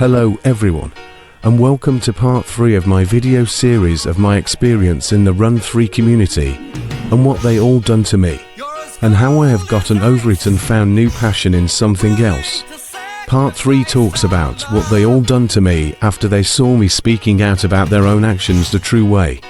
Hello everyone, and welcome to part 3 of my video series of my experience in the Run 3 community and what they all done to me, and how I have gotten over it and found new passion in something else. Part 3 talks about what they all done to me after they saw me speaking out about their own actions the true way,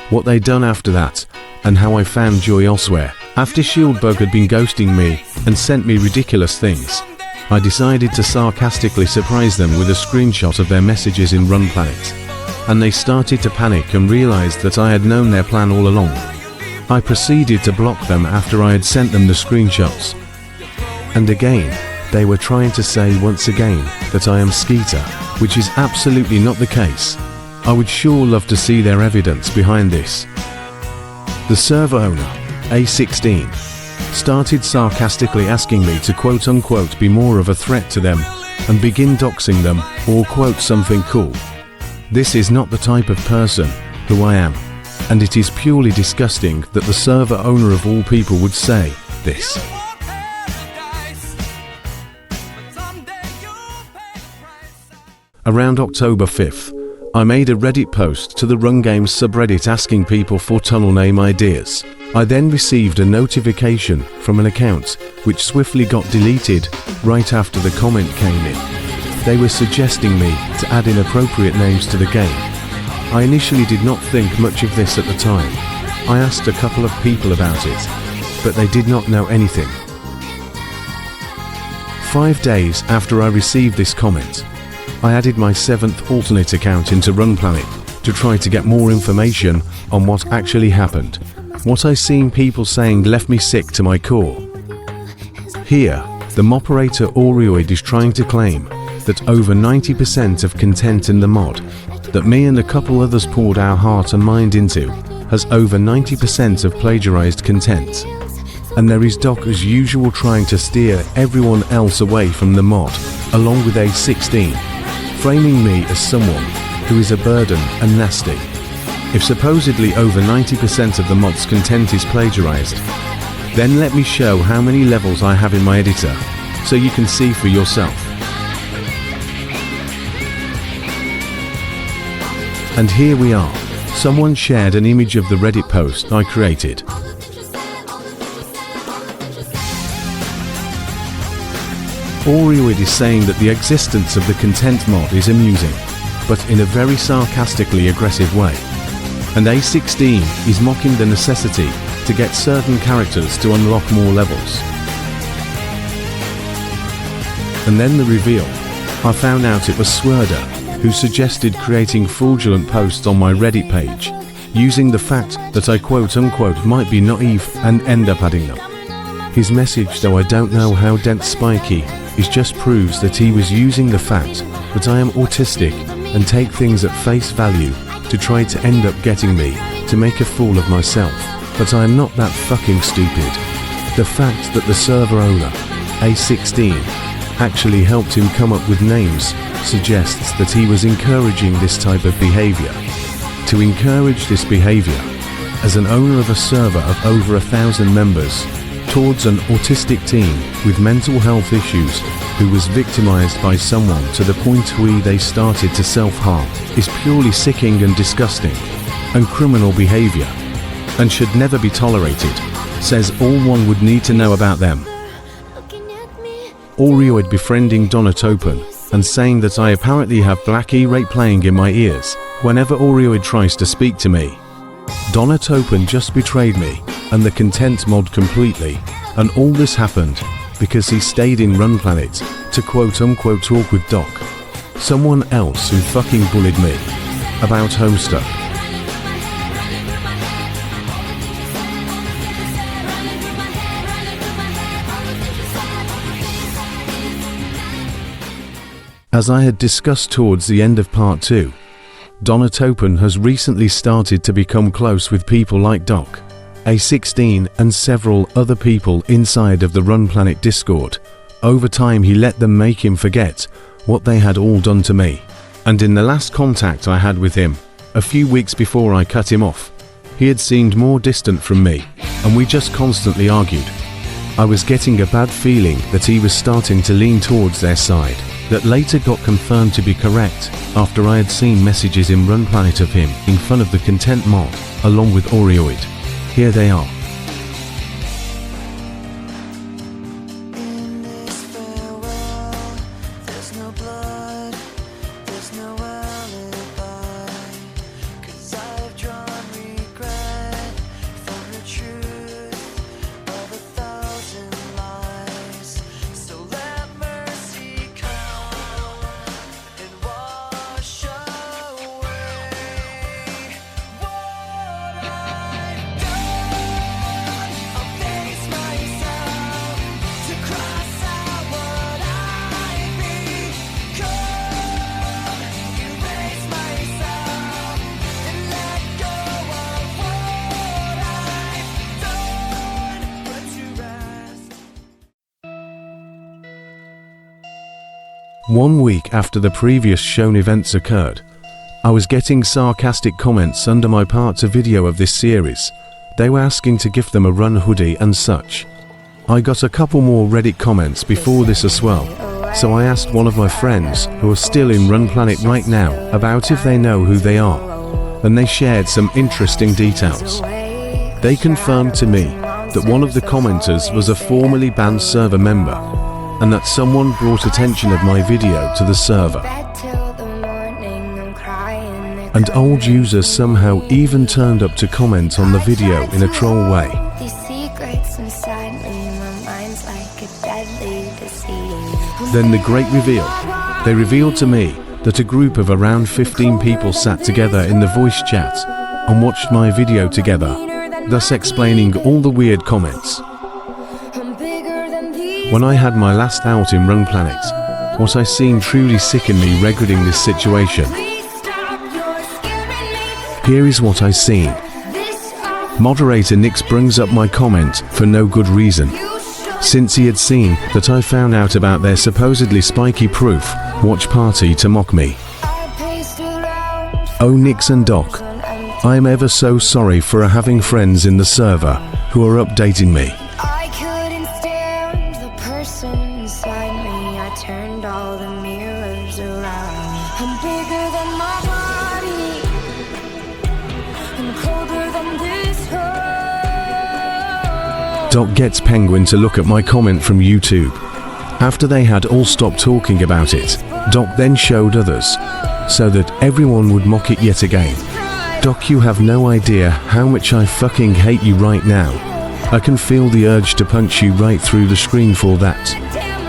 what they done after that, and how I found joy elsewhere. After Shieldbug had been ghosting me and sent me ridiculous things, I decided to sarcastically surprise them with a screenshot of their messages in Run Planet, and they started to panic and realized that I had known their plan all along. I proceeded to block them after I had sent them the screenshots. And again, they were trying to say once again that I am Skeeter, which is absolutely not the case. I would sure love to see their evidence behind this. The server owner, A16, started sarcastically asking me to quote-unquote be more of a threat to them and begin doxing them or quote something cool. This is not the type of person who I am, and it is purely disgusting that the server owner of all people would say this. Around October 5th, I made a Reddit post to the Run Games subreddit asking people for tunnel name ideas. I then received a notification from an account which swiftly got deleted right after the comment came in. They were suggesting me to add inappropriate names to the game. I initially did not think much of this at the time. I asked a couple of people about it, but they did not know anything. 5 days after I received this comment, I added my 7th alternate account into Run Planet to try to get more information on what actually happened. What I seen people saying left me sick to my core. Here, the operator REUPLOAD is trying to claim that over 90% of content in the mod that me and a couple others poured our heart and mind into has over 90% of plagiarized content. And there is Doc as usual trying to steer everyone else away from the mod, along with A16, framing me as someone who is a burden and nasty. If supposedly over 90% of the mod's content is plagiarized, then let me show how many levels I have in my editor, so you can see for yourself. And here we are. Someone shared an image of the Reddit post I created. REUPLOAD is saying that the existence of the content mod is amusing, but in a very sarcastically aggressive way. And A16 is mocking the necessity to get certain characters to unlock more levels. And then the reveal. I found out it was Swirder who suggested creating fraudulent posts on my Reddit page, using the fact that I quote-unquote might be naive and end up adding them. His message, though I don't know how dense spiky, is just proves that he was using the fact that I am autistic and take things at face value to try to end up getting me to make a fool of myself. But I am not that fucking stupid. The fact that the server owner, A16, actually helped him come up with names suggests that he was encouraging this type of behavior. To encourage this behavior, as an owner of a server of over 1,000 members, towards an autistic teen with mental health issues who was victimized by someone to the point where they started to self-harm, is purely sickening and disgusting, and criminal behavior, and should never be tolerated, says all one would need to know about them. REUPLOAD befriending Donatopen and saying that I apparently have black E-rate playing in my ears whenever REUPLOAD tries to speak to me. Donatopen just betrayed me and the content mod completely, and all this happened because he stayed in Run Planet to quote-unquote talk with Doc, someone else who fucking bullied me about Homestuck. As I had discussed towards the end of part 2, Donatopen has recently started to become close with people like Doc, A16 and several other people inside of the Run Planet Discord. Over time he let them make him forget what they had all done to me. And in the last contact I had with him, a few weeks before I cut him off, he had seemed more distant from me, and we just constantly argued. I was getting a bad feeling that he was starting to lean towards their side. that later got confirmed to be correct after I had seen messages in RunPlanet of him in front of the content mod, along with REUPLOAD. Here they are. In this farewell, there's no blood, there's no alibi, 'cause I've drawn regret for the truth of 1,000 lies. So let mercy come and wash away what I've done. I'll face myself to cross out what I've become, erase myself and let go of what I've done, put to rest. 1 week after the previous shown events occurred, I was getting sarcastic comments under my parts of video of this series. They were asking to give them a run hoodie and such. I got a couple more Reddit comments before this as well, so I asked one of my friends who are still in RunPlanet right now about if they know who they are, and they shared some interesting details. They confirmed to me that one of the commenters was a formerly banned server member, and that someone brought attention of my video to the server. And old users somehow even turned up to comment on the video in a troll way. These secrets inside me, my mind's like a deadly disease. Then the great reveal. They revealed to me that a group of around 15 people sat together in the voice chat and watched my video together, thus explaining all the weird comments. When I had my last out in RunPlanet, what I seen truly sickened me regarding this situation. Here is what I seen. Moderator Nix brings up my comment for no good reason, since he had seen that I found out about their supposedly spiky proof watch party to mock me. Oh Nix and Doc, I am ever so sorry for having friends in the server who are updating me. I couldn't stand the person inside me. I turned all the mirrors around. I'm bigger than my body, I'm colder than this hole. Doc gets Penguin to look at my comment from YouTube. After they had all stopped talking about it, Doc then showed others, so that everyone would mock it yet again. Doc, you have no idea how much I fucking hate you right now. I can feel the urge to punch you right through the screen for that.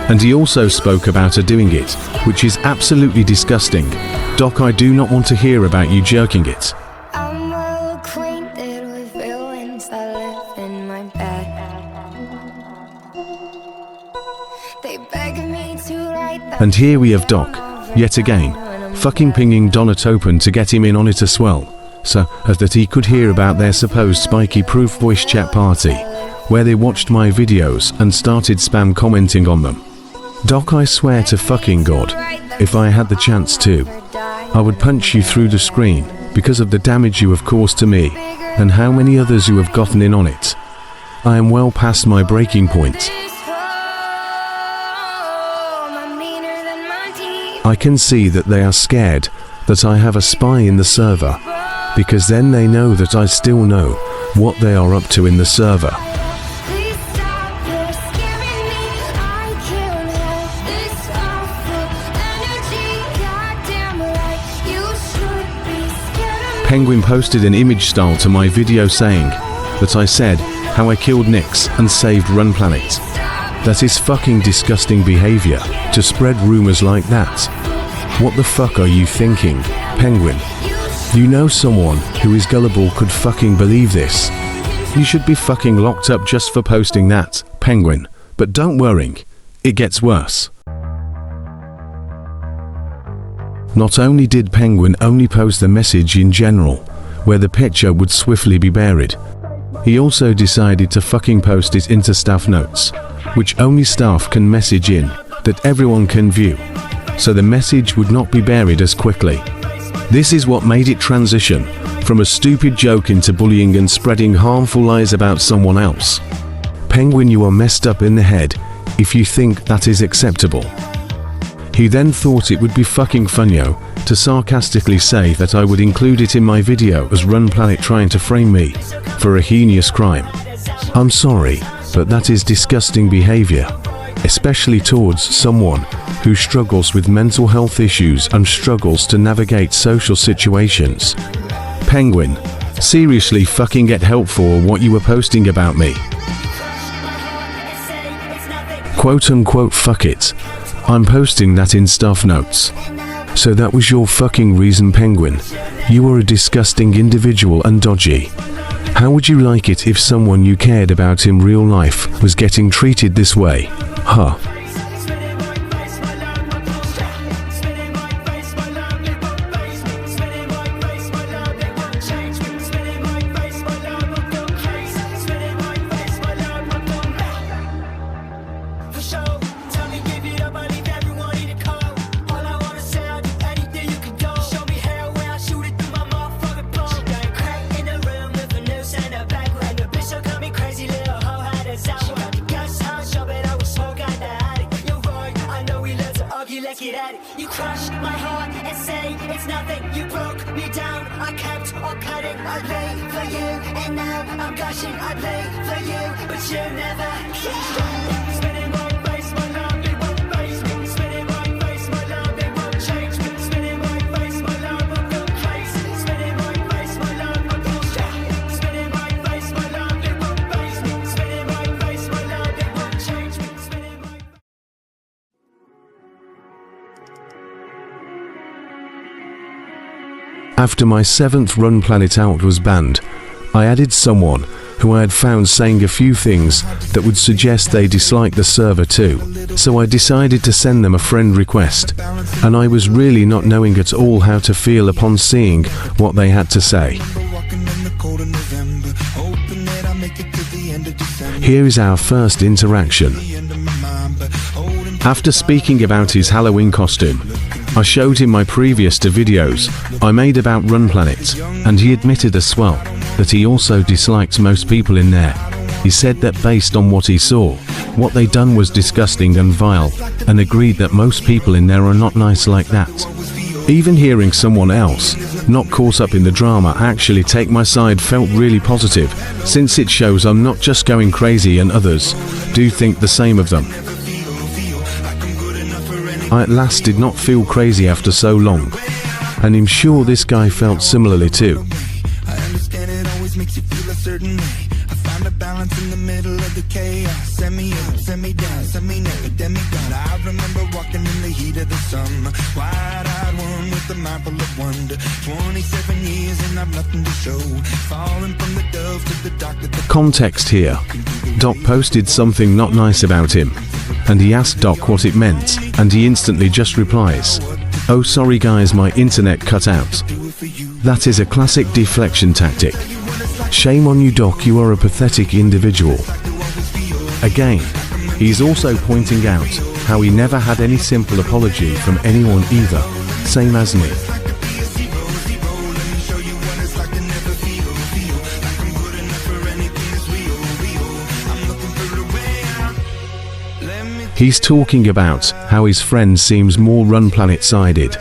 And he also spoke about her doing it, which is absolutely disgusting. Doc, I do not want to hear about you jerking it. I'm well acquainted with villains that live in my bed. They beg me to write them. And here we have Doc, yet again, fucking pinging Donatopen to get him in on it as well, so as that he could hear about their supposed spiky proof voice chat party, where they watched my videos and started spam commenting on them. Doc, I swear to fucking God, if I had the chance to, I would punch you through the screen because of the damage you have caused to me and how many others you have gotten in on it. I am well past my breaking point. I can see that they are scared that I have a spy in the server, because then they know that I still know what they are up to in the server. Penguin posted an image style to my video saying that I said how I killed Nix and saved RunPlanet. That is fucking disgusting behavior to spread rumors like that. What the fuck are you thinking, Penguin? You know someone who is gullible could fucking believe this. You should be fucking locked up just for posting that, Penguin. But don't worry, it gets worse. Not only did Penguin only post the message in general, where the picture would swiftly be buried, he also decided to fucking post it into staff notes, which only staff can message in, that everyone can view, so the message would not be buried as quickly. This is what made it transition from a stupid joke into bullying and spreading harmful lies about someone else. Penguin, you are messed up in the head if you think that is acceptable. He then thought it would be fucking funyo to sarcastically say that I would include it in my video as Run Planet trying to frame me for a heinous crime. I'm sorry, but that is disgusting behavior, especially towards someone who struggles with mental health issues and struggles to navigate social situations. Penguin, seriously fucking get help for what you were posting about me. Quote unquote fuck it. I'm posting that in staff notes. So that was your fucking reason, Penguin. You are a disgusting individual and dodgy. How would you like it if someone you cared about in real life was getting treated this way? Huh. You crush my heart and say it's nothing. You broke me down. I kept on cutting. I lay for you, and now I'm gushing. I play for you, but you never care. Spinning my face, my love, it won't face me. Spinning my face, my love, it won't change me. Spinning my face, my love, I'm going crazy. Spinning my face, my love, I'm going straight. Spinning my face, my love, it won't face me. Spinning my face, my love, it won't change me. Spinning my After my 7th Run Planet out was banned, I added someone who I had found saying a few things that would suggest they dislike the server too, so I decided to send them a friend request, and I was really not knowing at all how to feel upon seeing what they had to say. Here is our first interaction. After speaking about his Halloween costume, I showed him my previous 2 videos I made about Run Planet, and he admitted as well that he also disliked most people in there. He said that based on what he saw, what they done was disgusting and vile, and agreed that most people in there are not nice like that. Even hearing someone else, not caught up in the drama, actually take my side felt really positive, since it shows I'm not just going crazy and others do think the same of them. I at last did not feel crazy after so long, and I'm sure this guy felt similarly too. I understand it always makes you feel a certain way. I found a balance in the middle of the chaos. Send me up, send me down, send me never, demigod. I remember walking in the heat of the summer, wide-eyed one with a mind full of wonder. 27 years and I've nothing to show. Falling from the dove to the doctor. Context here. Doc posted something not nice about him, and he asked Doc what it meant, and he instantly just replies, "Oh sorry guys, my internet cut out." That is a classic deflection tactic. Shame on you, Doc, you are a pathetic individual. Again, he's also pointing out how he never had any simple apology from anyone either, same as me. He's talking about how his friend seems more Run Planet sided,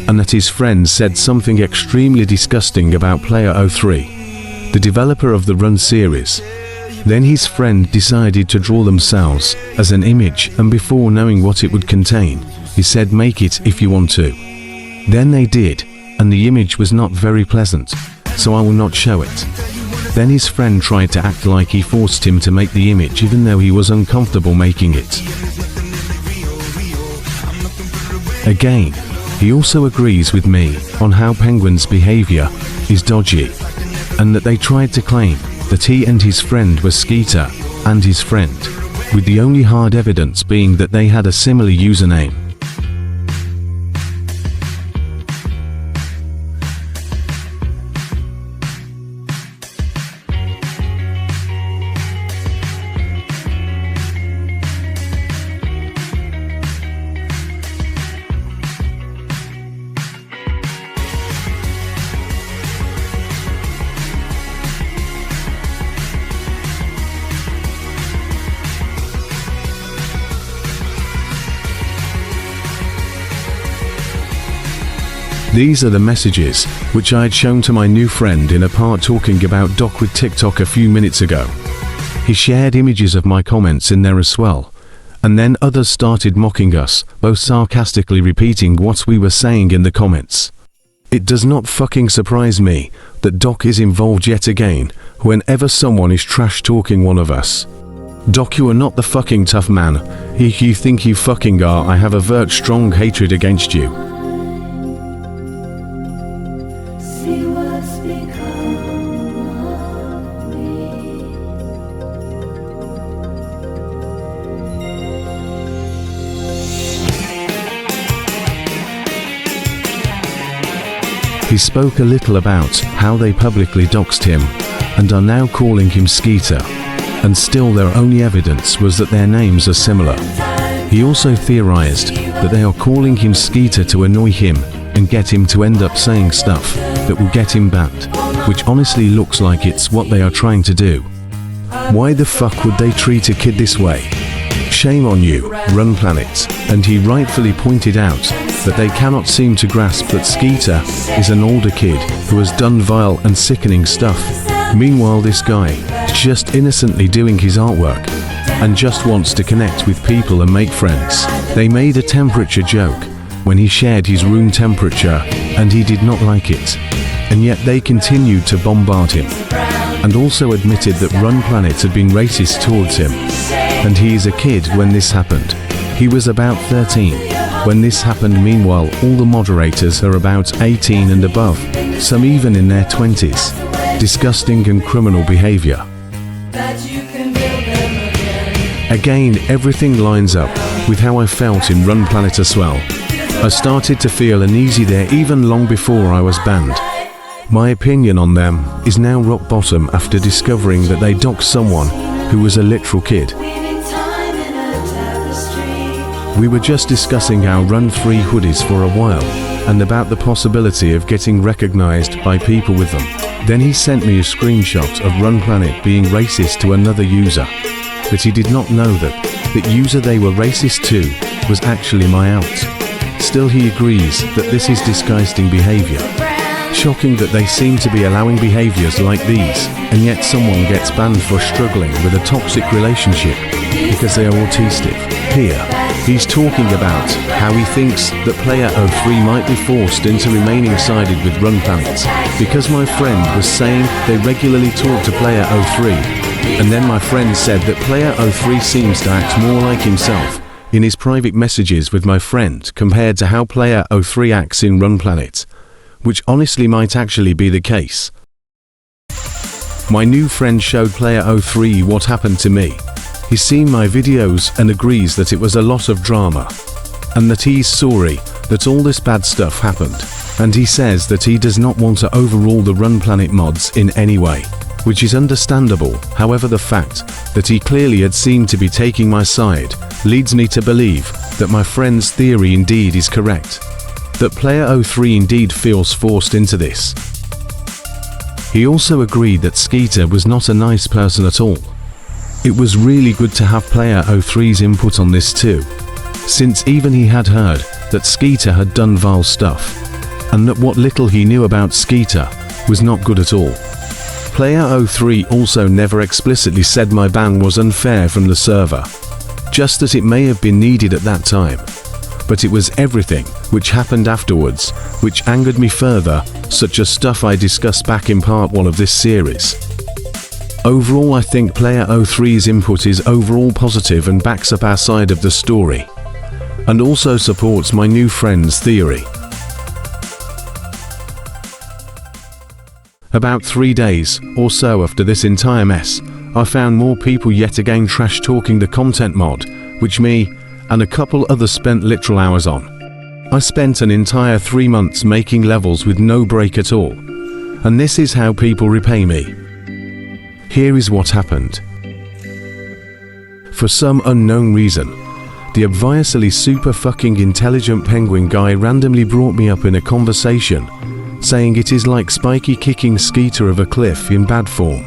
and that his friend said something extremely disgusting about Player 03, the developer of the Run series. Then his friend decided to draw themselves as an image, and before knowing what it would contain, he said make it if you want to. Then they did, and the image was not very pleasant, so I will not show it. Then his friend tried to act like he forced him to make the image even though he was uncomfortable making it. Again, he also agrees with me on how Penguin's behavior is dodgy, and that they tried to claim that he and his friend were Skeeter and his friend, with the only hard evidence being that they had a similar username. These are the messages which I had shown to my new friend in a part talking about Doc with TikTok a few minutes ago. He shared images of my comments in there as well. And then others started mocking us, both sarcastically repeating what we were saying in the comments. It does not fucking surprise me that Doc is involved yet again whenever someone is trash talking one of us. Doc, you are not the fucking tough man. If you think you fucking are, I have avert strong hatred against you. See what's become of me. He spoke a little about how they publicly doxed him and are now calling him Skeeter, and still their only evidence was that their names are similar. He also theorized that they are calling him Skeeter to annoy him and get him to end up saying stuff that will get him banned, which honestly looks like it's what they are trying to do. Why the fuck would they treat a kid this way? Shame on you, Run Planet. And he rightfully pointed out that they cannot seem to grasp that Skeeter is an older kid who has done vile and sickening stuff. Meanwhile, this guy is just innocently doing his artwork and just wants to connect with people and make friends. They made a temperature joke when he shared his room temperature and he did not like it. And yet they continued to bombard him, and also admitted that Run Planet had been racist towards him. And he is a kid when this happened. He was about 13 when this happened. Meanwhile, all the moderators are about 18 and above, some even in their 20s. Disgusting and criminal behavior. Again, everything lines up with how I felt in Run Planet as well. I started to feel uneasy there even long before I was banned. My opinion on them is now rock bottom after discovering that they doxed someone who was a literal kid. We were just discussing our Run 3 hoodies for a while and about the possibility of getting recognized by people with them. Then he sent me a screenshot of Run Planet being racist to another user, but he did not know that the user they were racist to was actually my out. Still, he agrees that this is disgusting behavior. Shocking that they seem to be allowing behaviors like these, and yet someone gets banned for struggling with a toxic relationship because they are autistic. Here, he's talking about how he thinks that Player 03 might be forced into remaining sided with Run Planet, because my friend was saying they regularly talk to Player 03, and then my friend said that Player 03 seems to act more like himself in his private messages with my friend compared to how Player 03 acts in Run Planet, which honestly might actually be the case. My new friend showed Player 03 what happened to me. He's seen my videos and agrees that it was a lot of drama, and that he's sorry that all this bad stuff happened, and he says that he does not want to overrule the Run Planet mods in any way, which is understandable. However, the fact that he clearly had seemed to be taking my side leads me to believe that my friend's theory indeed is correct, that Player 03 indeed feels forced into this. He also agreed that Skeeter was not a nice person at all. It was really good to have Player 03's input on this too, since even he had heard that Skeeter had done vile stuff, and that what little he knew about Skeeter was not good at all. Player 03 also never explicitly said my ban was unfair from the server, just that it may have been needed at that time, but it was everything which happened afterwards which angered me further, such as stuff I discussed back in part 1 of this series. Overall, I think Player 03's input is overall positive and backs up our side of the story, and also supports my new friend's theory. About 3 days or so after this entire mess, I found more people yet again trash talking the content mod, which me and a couple others spent literal hours on. I spent an entire 3 months making levels with no break at all, and this is how people repay me. Here is what happened. For some unknown reason, the obviously super fucking intelligent penguin guy randomly brought me up in a conversation, saying it is like Spiky kicking Skeeter of a cliff in bad form.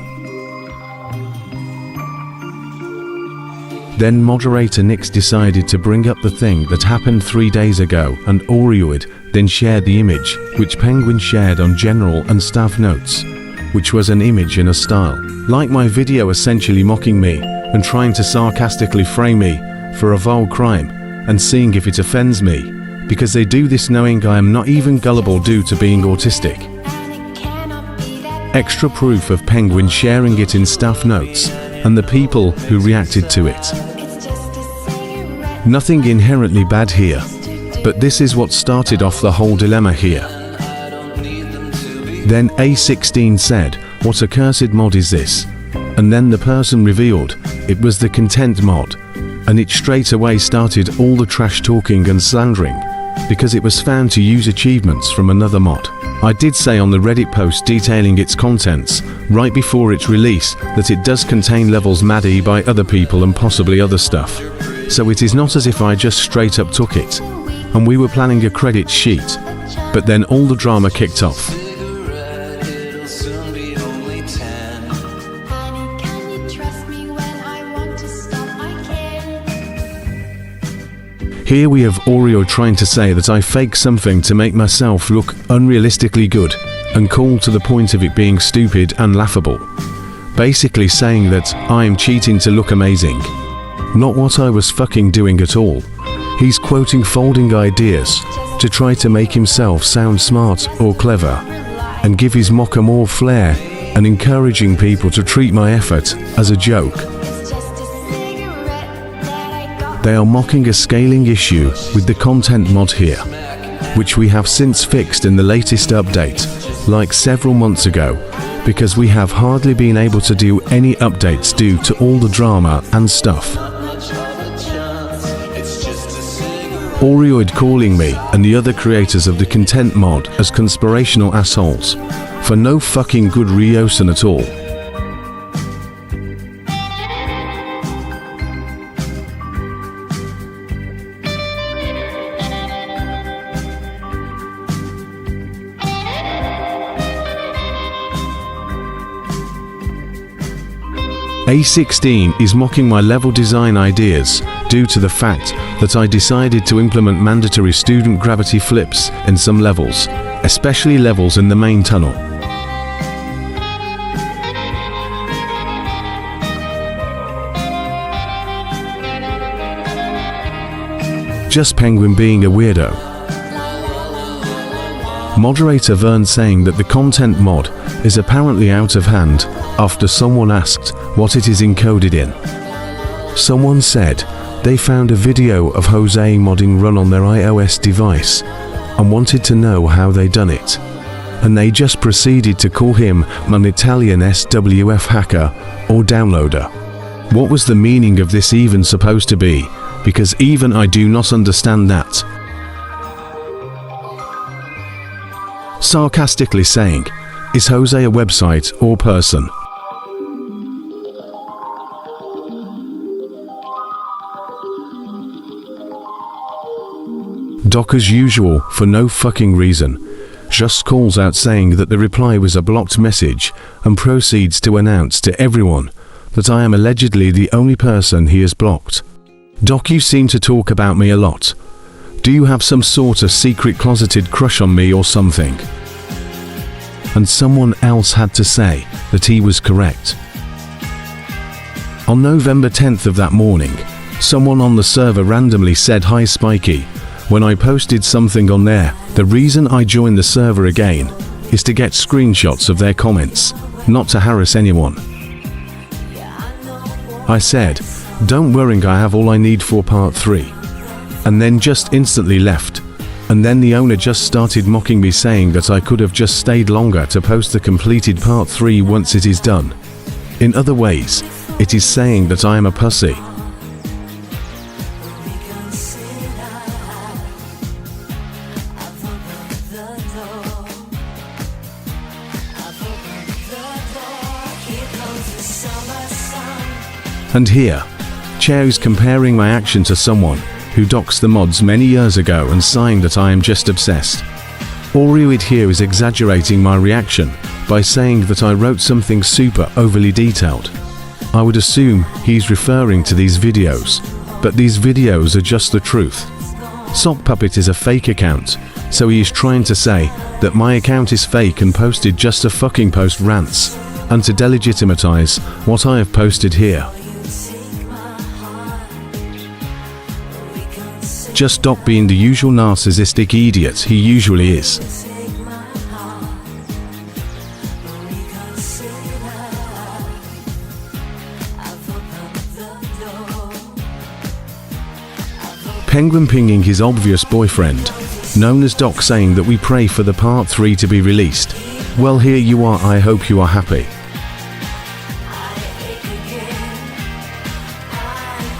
Then moderator Nix decided to bring up the thing that happened 3 days ago, and REUPLOAD then shared the image, which Penguin shared on general and staff notes, which was an image in a style like my video, essentially mocking me and trying to sarcastically frame me for a vile crime and seeing if it offends me, because they do this knowing I am not even gullible due to being autistic. Extra proof of Penguin sharing it in staff notes and the people who reacted to it. Nothing inherently bad here, but this is what started off the whole dilemma here. Then A16 said, "What accursed mod is this?" And then the person revealed it was the content mod, and it straight away started all the trash talking and slandering, because it was found to use achievements from another mod. I did say on the Reddit post detailing its contents, right before its release, that it does contain levels made by other people and possibly other stuff. So it is not as if I just straight up took it, and we were planning a credit sheet, but then all the drama kicked off. Here we have Oreo trying to say that I fake something to make myself look unrealistically good, and cool to the point of it being stupid and laughable. Basically saying that I am cheating to look amazing. Not what I was fucking doing at all. He's quoting folding ideas to try to make himself sound smart or clever, and give his mocker more flair, and encouraging people to treat my effort as a joke. They are mocking a scaling issue with the content mod here, which we have since fixed in the latest update, like several months ago, because we have hardly been able to do any updates due to all the drama and stuff. REUPLOAD calling me and the other creators of the content mod as conspirational assholes, for no fucking good reason at all. A16 is mocking my level design ideas due to the fact that I decided to implement mandatory student gravity flips in some levels, especially levels in the main tunnel. Just Penguin being a weirdo. Moderator Vern saying that the content mod is apparently out of hand after someone asked what it is encoded in. Someone said they found a video of Jose modding run on their iOS device and wanted to know how they done it, and they just proceeded to call him an Italian SWF hacker or downloader. What was the meaning of this even supposed to be? Because even I do not understand that. Sarcastically saying, is Jose a website or person? Doc as usual, for no fucking reason, just calls out saying that the reply was a blocked message and proceeds to announce to everyone that I am allegedly the only person he has blocked. Doc, you seem to talk about me a lot. Do you have some sort of secret closeted crush on me or something? And someone else had to say that he was correct. On November 10th of that morning, someone on the server randomly said hi Spiky. When I posted something on there, the reason I joined the server again is to get screenshots of their comments, not to harass anyone. I said, don't worry, I have all I need for part 3. And then just instantly left. And then the owner just started mocking me saying that I could have just stayed longer to post the completed part 3 once it is done. In other ways, it is saying that I am a pussy. And here, Chair is comparing my action to someone who docks the mods many years ago and saying that I am just obsessed. REUPLOAD here is exaggerating my reaction by saying that I wrote something super overly detailed. I would assume he's referring to these videos, but these videos are just the truth. Sock Puppet is a fake account, so he is trying to say that my account is fake and posted just to fucking post rants, and to delegitimize what I have posted here. Just Doc being the usual narcissistic idiot he usually is. Penguin pinging his obvious boyfriend, known as Doc, saying that we pray for the part 3 to be released. Well, here you are, I hope you are happy.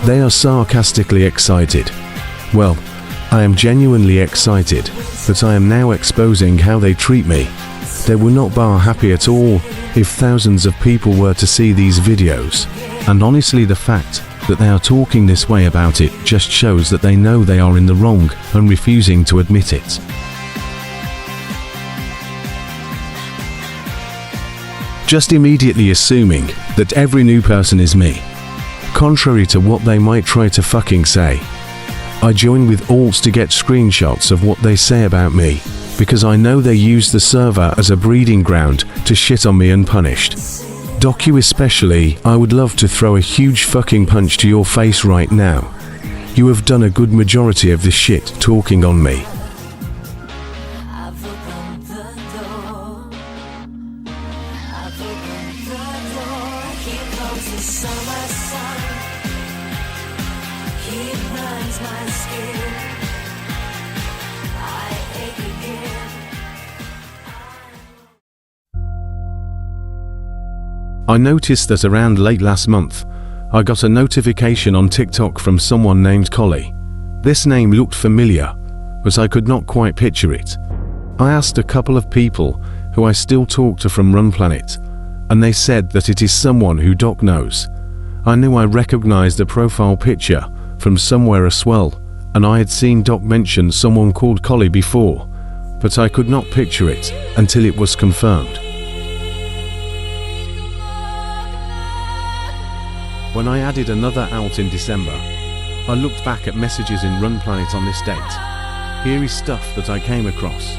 They are sarcastically excited. Well, I am genuinely excited that I am now exposing how they treat me. They will not bar happy at all if thousands of people were to see these videos, and honestly the fact that they are talking this way about it just shows that they know they are in the wrong and refusing to admit it. Just immediately assuming that every new person is me, contrary to what they might try to fucking say. I join with alts to get screenshots of what they say about me, because I know they use the server as a breeding ground to shit on me unpunished. Doc, you especially, I would love to throw a huge fucking punch to your face right now. You have done a good majority of the shit talking on me. I noticed that around late last month, I got a notification on TikTok from someone named Collie. This name looked familiar, but I could not quite picture it. I asked a couple of people who I still talk to from Run Planet, and they said that it is someone who Doc knows. I knew I recognized a profile picture from somewhere as well, and I had seen Doc mention someone called Collie before, but I could not picture it until it was confirmed. When I added another out in December, I looked back at messages in Run Planet on this date. Here is stuff that I came across.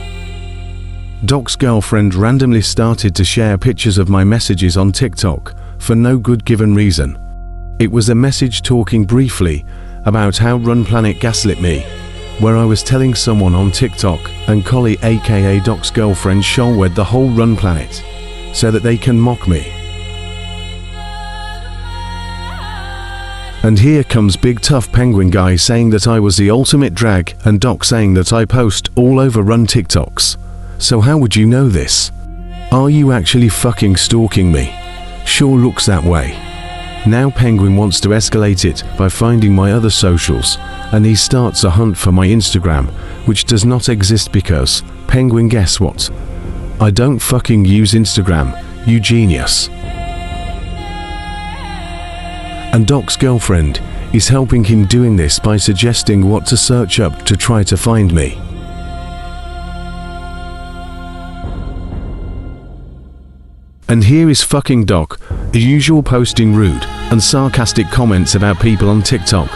Doc's girlfriend randomly started to share pictures of my messages on TikTok for no good given reason. It was a message talking briefly about how Run Planet gaslit me, where I was telling someone on TikTok and Collie aka Doc's girlfriend shouldered the whole Run Planet so that they can mock me. And here comes big tough penguin guy saying that I was the ultimate drag, and Doc saying that I post all over Run TikToks. So how would you know this? Are you actually fucking stalking me? Sure looks that way. Now Penguin wants to escalate it by finding my other socials, and he starts a hunt for my Instagram, which does not exist because, Penguin, guess what? I don't fucking use Instagram, you genius. And Doc's girlfriend is helping him doing this by suggesting what to search up to try to find me. And here is fucking Doc, the usual posting rude and sarcastic comments about people on TikTok,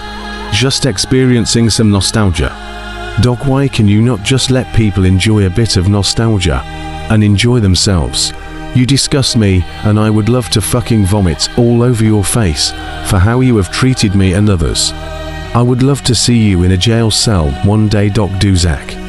just experiencing some nostalgia. Doc, why can you not just let people enjoy a bit of nostalgia and enjoy themselves? You disgust me, and I would love to fucking vomit all over your face for how you have treated me and others. I would love to see you in a jail cell one day, Doc Duzak.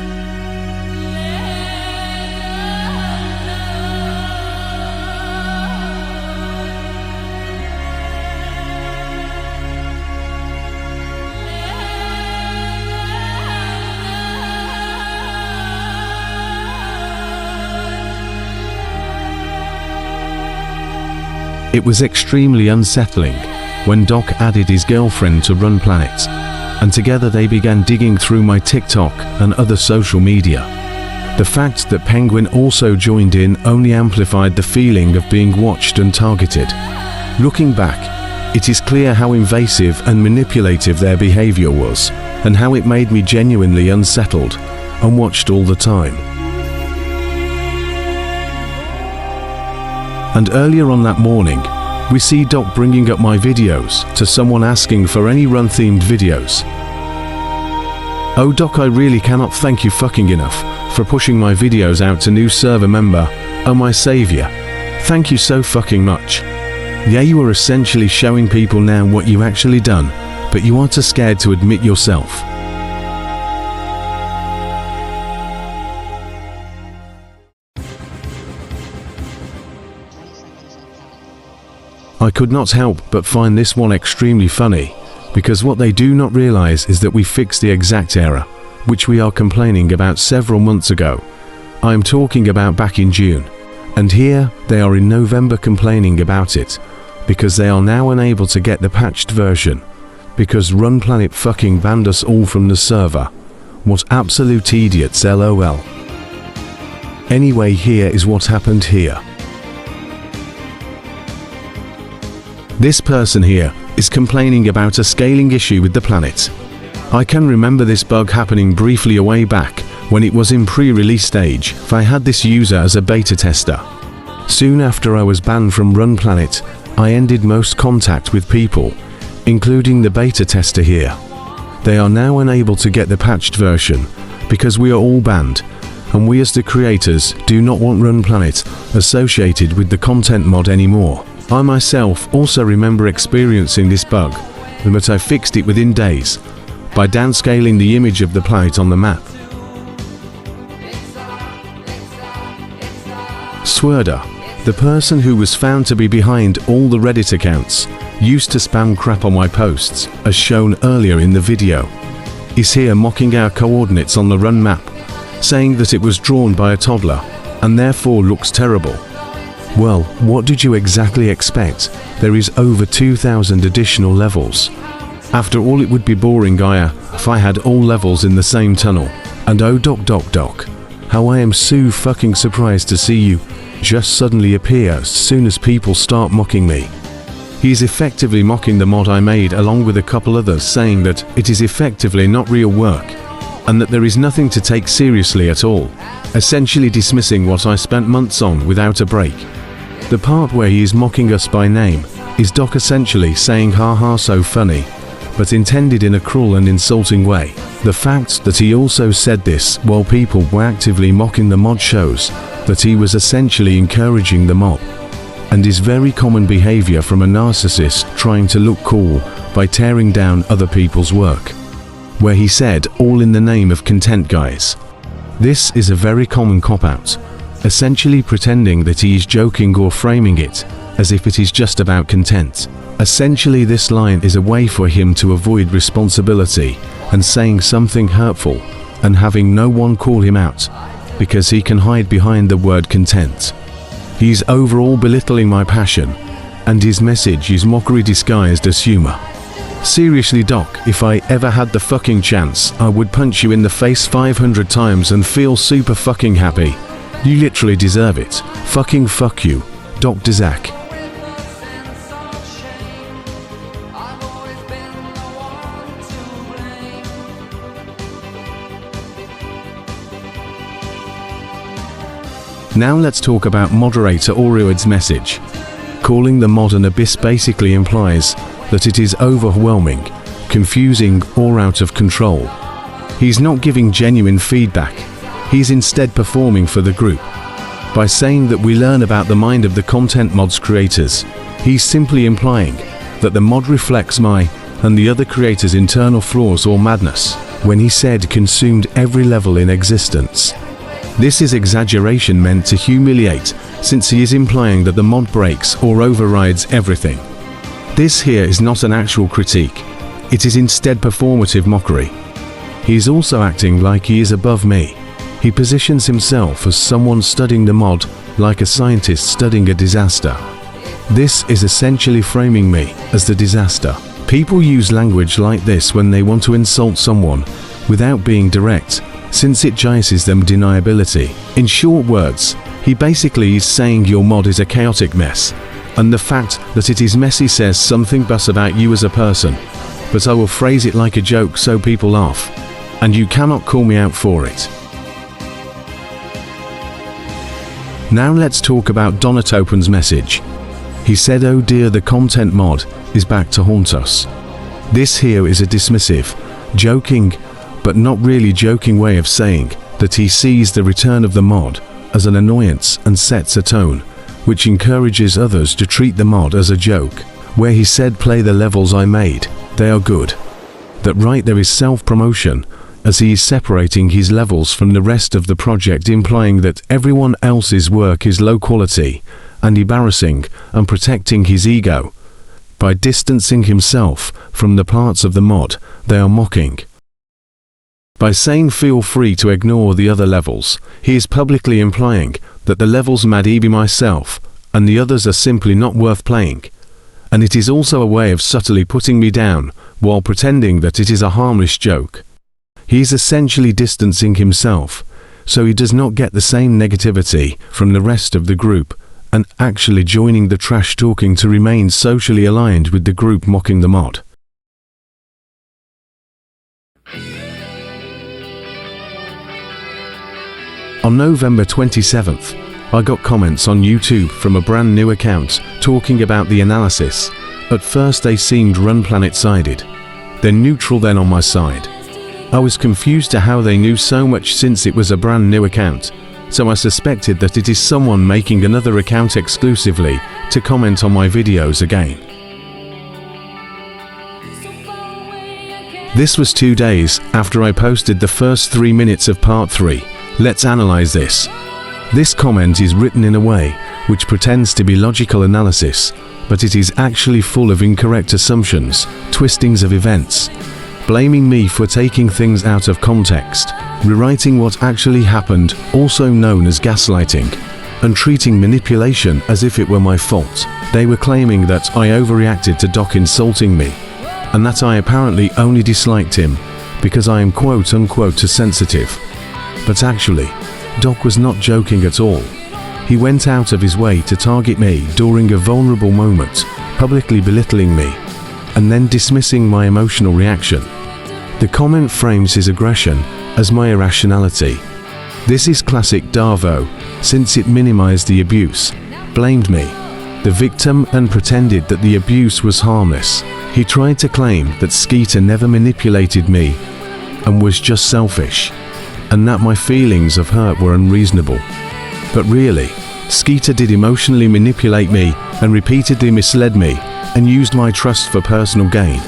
It was extremely unsettling when Doc added his girlfriend to Run Planet, and together they began digging through my TikTok and other social media. The fact that Penguin also joined in only amplified the feeling of being watched and targeted. Looking back, it is clear how invasive and manipulative their behavior was, and how it made me genuinely unsettled and watched all the time. And earlier on that morning, We see Doc bringing up my videos to someone asking for any run-themed videos. Oh Doc, I really cannot thank you fucking enough for pushing my videos out to new server member. Oh my savior. Thank you so fucking much. Yeah, you are essentially showing people now what you actually done, but you are too scared to admit yourself. I could not help but find this one extremely funny, because what they do not realize is that we fixed the exact error, which we are complaining about several months ago. I am talking about back in June, and here they are in November complaining about it, because they are now unable to get the patched version, because Run Planet fucking banned us all from the server. What absolute idiots, lol. Anyway, here is what happened here. This person here is complaining about a scaling issue with the planet. I can remember this bug happening briefly a way back when it was in pre-release stage. I had this user as a beta tester. Soon after I was banned from Run Planet, I ended most contact with people, including the beta tester here. They are now unable to get the patched version because we are all banned, and we as the creators do not want Run Planet associated with the content mod anymore. I myself also remember experiencing this bug, but I fixed it within days by downscaling the image of the planet on the map. Swerda, the person who was found to be behind all the Reddit accounts, used to spam crap on my posts, as shown earlier in the video, is here mocking our coordinates on the Run map, saying that it was drawn by a toddler, and therefore looks terrible. Well, what did you exactly expect? There is over 2,000 additional levels. After all, it would be boring, Gaia, if I had all levels in the same tunnel. And oh doc, how I am so fucking surprised to see you just suddenly appear as soon as people start mocking me. He is effectively mocking the mod I made along with a couple others, saying that it is effectively not real work, and that there is nothing to take seriously at all, essentially dismissing what I spent months on without a break. The part where he is mocking us by name is Doc essentially saying haha so funny, but intended in a cruel and insulting way. The fact that he also said this while people were actively mocking the mod shows that he was essentially encouraging the mob, and is very common behavior from a narcissist trying to look cool by tearing down other people's work. Where he said, all in the name of content, guys. This is a very common cop-out, essentially pretending that he is joking or framing it as if it is just about content. Essentially, this line is a way for him to avoid responsibility and saying something hurtful and having no one call him out, because he can hide behind the word content. He's overall belittling my passion, and his message is mockery disguised as humor. Seriously Doc, if I ever had the fucking chance, I would punch you in the face 500 times and feel super fucking happy. You literally deserve it. Fucking fuck you, Dr. Zach. Now let's talk about moderator REUPLOAD's message. Calling the mod an abyss basically implies that it is overwhelming, confusing, or out of control. He's not giving genuine feedback. He's instead performing for the group. By saying that we learn about the mind of the content mod's creators, he's simply implying that the mod reflects my and the other creators' internal flaws or madness, when he said consumed every level in existence. This is exaggeration meant to humiliate, since he is implying that the mod breaks or overrides everything. This here is not an actual critique. It is instead performative mockery. He is also acting like he is above me. He positions himself as someone studying the mod, like a scientist studying a disaster. This is essentially framing me as the disaster. People use language like this when they want to insult someone without being direct, since it jices them deniability. In short words, he basically is saying your mod is a chaotic mess, and the fact that it is messy says something bad about you as a person, but I will phrase it like a joke so people laugh, and you cannot call me out for it. Now let's talk about Donatopen's message. He said, "Oh dear, the content mod is back to haunt us." This here is a dismissive, joking, but not really joking way of saying that he sees the return of the mod as an annoyance and sets a tone, which encourages others to treat the mod as a joke, where he said, "Play the levels I made, they are good." That right there is self-promotion, as he is separating his levels from the rest of the project, implying that everyone else's work is low quality and embarrassing, and protecting his ego. By distancing himself from the parts of the mod they are mocking. By saying feel free to ignore the other levels, he is publicly implying that the levels mad be myself and the others are simply not worth playing. And it is also a way of subtly putting me down while pretending that it is a harmless joke. He is essentially distancing himself, so he does not get the same negativity from the rest of the group, and actually joining the trash talking to remain socially aligned with the group mocking the mod. On November 27th, I got comments on YouTube from a brand new account talking about the analysis. At first they seemed Run Planet sided, then neutral, then on my side. I was confused to how they knew so much since it was a brand new account, so I suspected that it is someone making another account exclusively to comment on my videos again. This was 2 days after I posted the first 3 minutes of part 3. Let's analyze this. This comment is written in a way which pretends to be logical analysis, but it is actually full of incorrect assumptions, twistings of events, blaming me for taking things out of context, rewriting what actually happened, also known as gaslighting, and treating manipulation as if it were my fault. They were claiming that I overreacted to Doc insulting me, and that I apparently only disliked him because I am quote-unquote too sensitive. But actually, Doc was not joking at all. He went out of his way to target me during a vulnerable moment, publicly belittling me, and then dismissing my emotional reaction. The comment frames his aggression as my irrationality. This is classic Darvo, since it minimized the abuse, blamed me, the victim, and pretended that the abuse was harmless. He tried to claim that Skeeter never manipulated me and was just selfish, and that my feelings of hurt were unreasonable. But really, Skeeter did emotionally manipulate me and repeatedly misled me and used my trust for personal gain.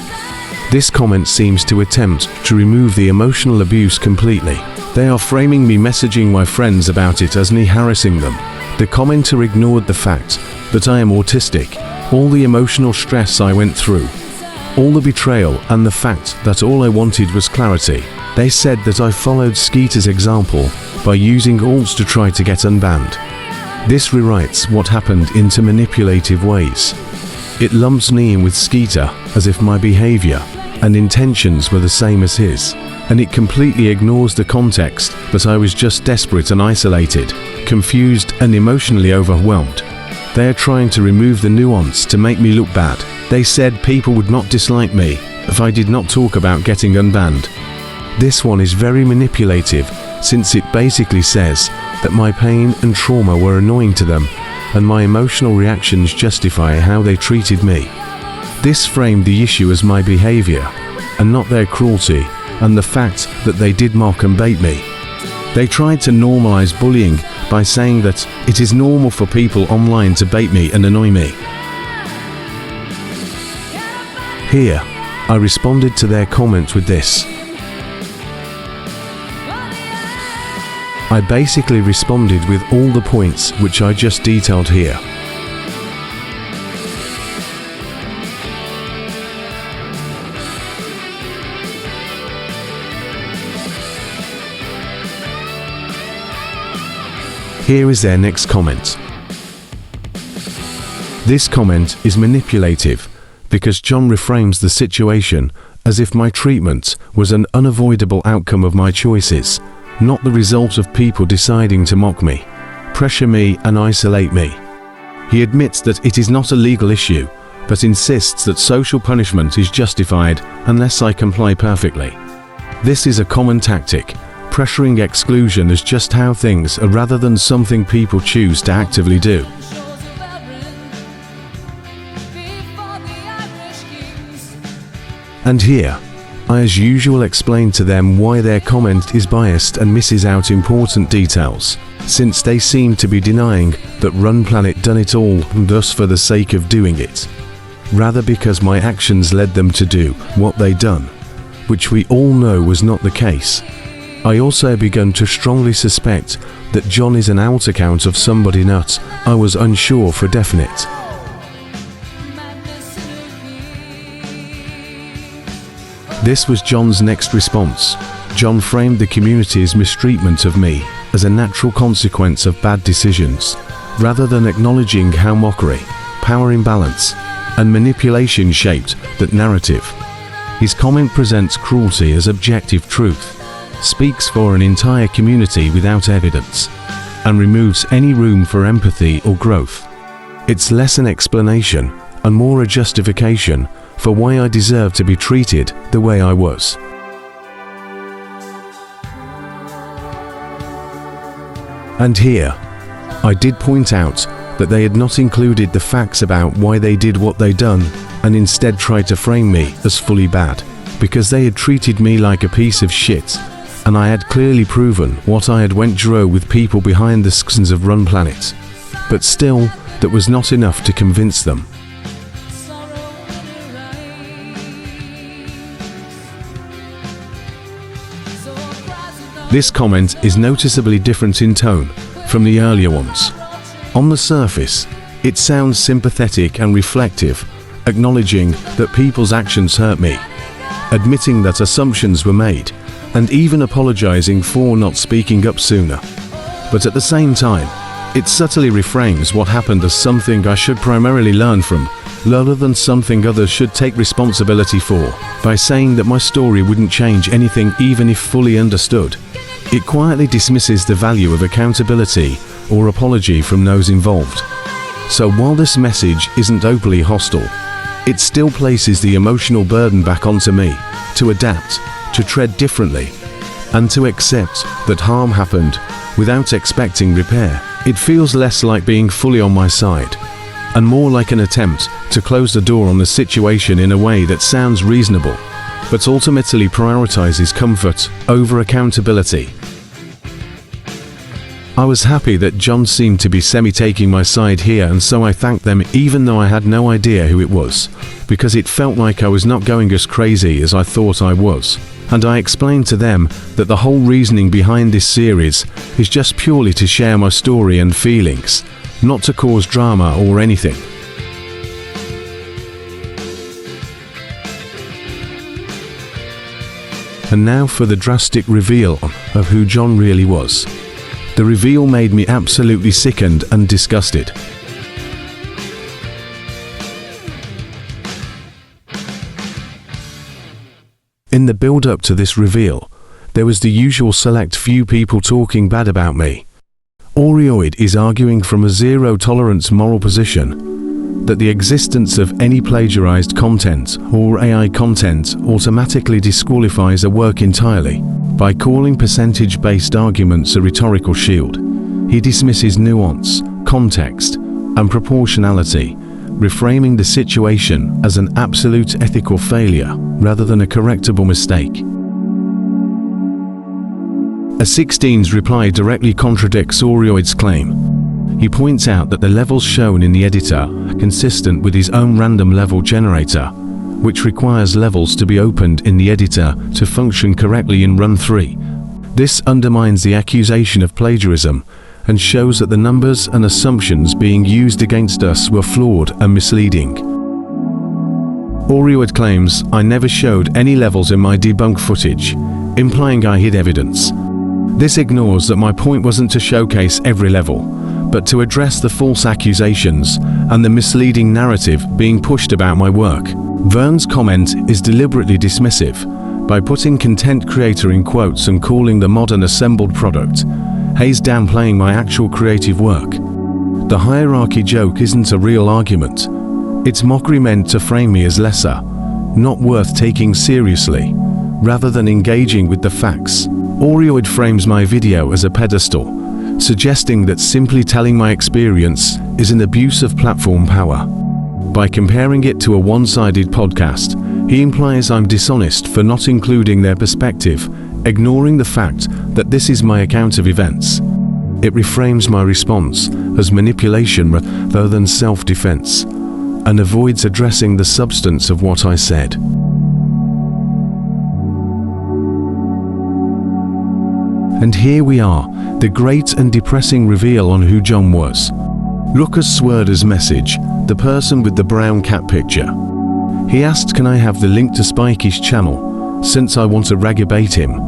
This comment seems to attempt to remove the emotional abuse completely. They are framing me messaging my friends about it as me harassing them. The commenter ignored the fact that I am autistic, all the emotional stress I went through, all the betrayal, and the fact that all I wanted was clarity. They said that I followed Skeeter's example by using alts to try to get unbanned. This rewrites what happened into manipulative ways. It lumps me in with Skeeter as if my behavior and intentions were the same as his, and it completely ignores the context that I was just desperate and isolated, confused and emotionally overwhelmed. They are trying to remove the nuance to make me look bad. They said people would not dislike me if I did not talk about getting unbanned. This one is very manipulative, since it basically says that my pain and trauma were annoying to them, and my emotional reactions justify how they treated me. This framed the issue as my behavior, and not their cruelty, and the fact that they did mock and bait me. They tried to normalize bullying by saying that it is normal for people online to bait me and annoy me. Here, I responded to their comment with this. I basically responded with all the points which I just detailed here. Here is their next comment. This comment is manipulative because John reframes the situation as if my treatment was an unavoidable outcome of my choices, not the result of people deciding to mock me, pressure me and isolate me. He admits that it is not a legal issue, but insists that social punishment is justified unless I comply perfectly. This is a common tactic, pressuring exclusion as just how things are rather than something people choose to actively do. And here, I as usual explain to them why their comment is biased and misses out important details, since they seem to be denying that Run Planet done it all and thus for the sake of doing it, rather because my actions led them to do what they done, which we all know was not the case. I also begun to strongly suspect that John is an out account of somebody nuts. I was unsure for definite. This was John's next response. John framed the community's mistreatment of me as a natural consequence of bad decisions, rather than acknowledging how mockery, power imbalance, and manipulation shaped that narrative. His comment presents cruelty as objective truth, speaks for an entire community without evidence, and removes any room for empathy or growth. It's less an explanation and more a justification for why I deserve to be treated the way I was. And here, I did point out that they had not included the facts about why they did what they done, and instead tried to frame me as fully bad, because they had treated me like a piece of shit, and I had clearly proven what I had went through with people behind the scenes of Run Planet. But still, that was not enough to convince them. This comment is noticeably different in tone from the earlier ones. On the surface, it sounds sympathetic and reflective, acknowledging that people's actions hurt me, admitting that assumptions were made, and even apologizing for not speaking up sooner. But at the same time, it subtly reframes what happened as something I should primarily learn from, rather than something others should take responsibility for, by saying that my story wouldn't change anything even if fully understood. It quietly dismisses the value of accountability or apology from those involved. So while this message isn't openly hostile, it still places the emotional burden back onto me to adapt, to tread differently, and to accept that harm happened without expecting repair. It feels less like being fully on my side, and more like an attempt to close the door on the situation in a way that sounds reasonable, but ultimately prioritizes comfort over accountability. I was happy that John seemed to be semi-taking my side here, and so I thanked them even though I had no idea who it was, because it felt like I was not going as crazy as I thought I was. And I explained to them that the whole reasoning behind this series is just purely to share my story and feelings, not to cause drama or anything. And now for the drastic reveal of who John really was. The reveal made me absolutely sickened and disgusted. In the build-up to this reveal, there was the usual select few people talking bad about me. REUPLOAD is arguing from a zero-tolerance moral position that the existence of any plagiarized content or AI content automatically disqualifies a work entirely. By calling percentage-based arguments a rhetorical shield, he dismisses nuance, context, and proportionality, reframing the situation as an absolute ethical failure rather than a correctable mistake. A 16's reply directly contradicts REUPLOAD's claim. He points out that the levels shown in the editor are consistent with his own random level generator, which requires levels to be opened in the editor to function correctly in Run 3. This undermines the accusation of plagiarism and shows that the numbers and assumptions being used against us were flawed and misleading. REUPLOAD claims I never showed any levels in my debunk footage, implying I hid evidence. This ignores that my point wasn't to showcase every level, but to address the false accusations and the misleading narrative being pushed about my work. Vern's comment is deliberately dismissive by putting content creator in quotes and calling the modern assembled product. Hayes downplaying my actual creative work. The hierarchy joke isn't a real argument. It's mockery meant to frame me as lesser, not worth taking seriously, rather than engaging with the facts. REUPLOAD frames my video as a pedestal, suggesting that simply telling my experience is an abuse of platform power. By comparing it to a one-sided podcast, He implies I'm dishonest for not including their perspective, ignoring the fact that this is my account of events. It reframes my response as manipulation rather than self-defense, and avoids addressing the substance of what I said. And here we are, the great and depressing reveal on who John was. Lucas Swerder's message, the person with the brown cat picture. He asked, can I have the link to Spikey's channel, since I want to ragabate him.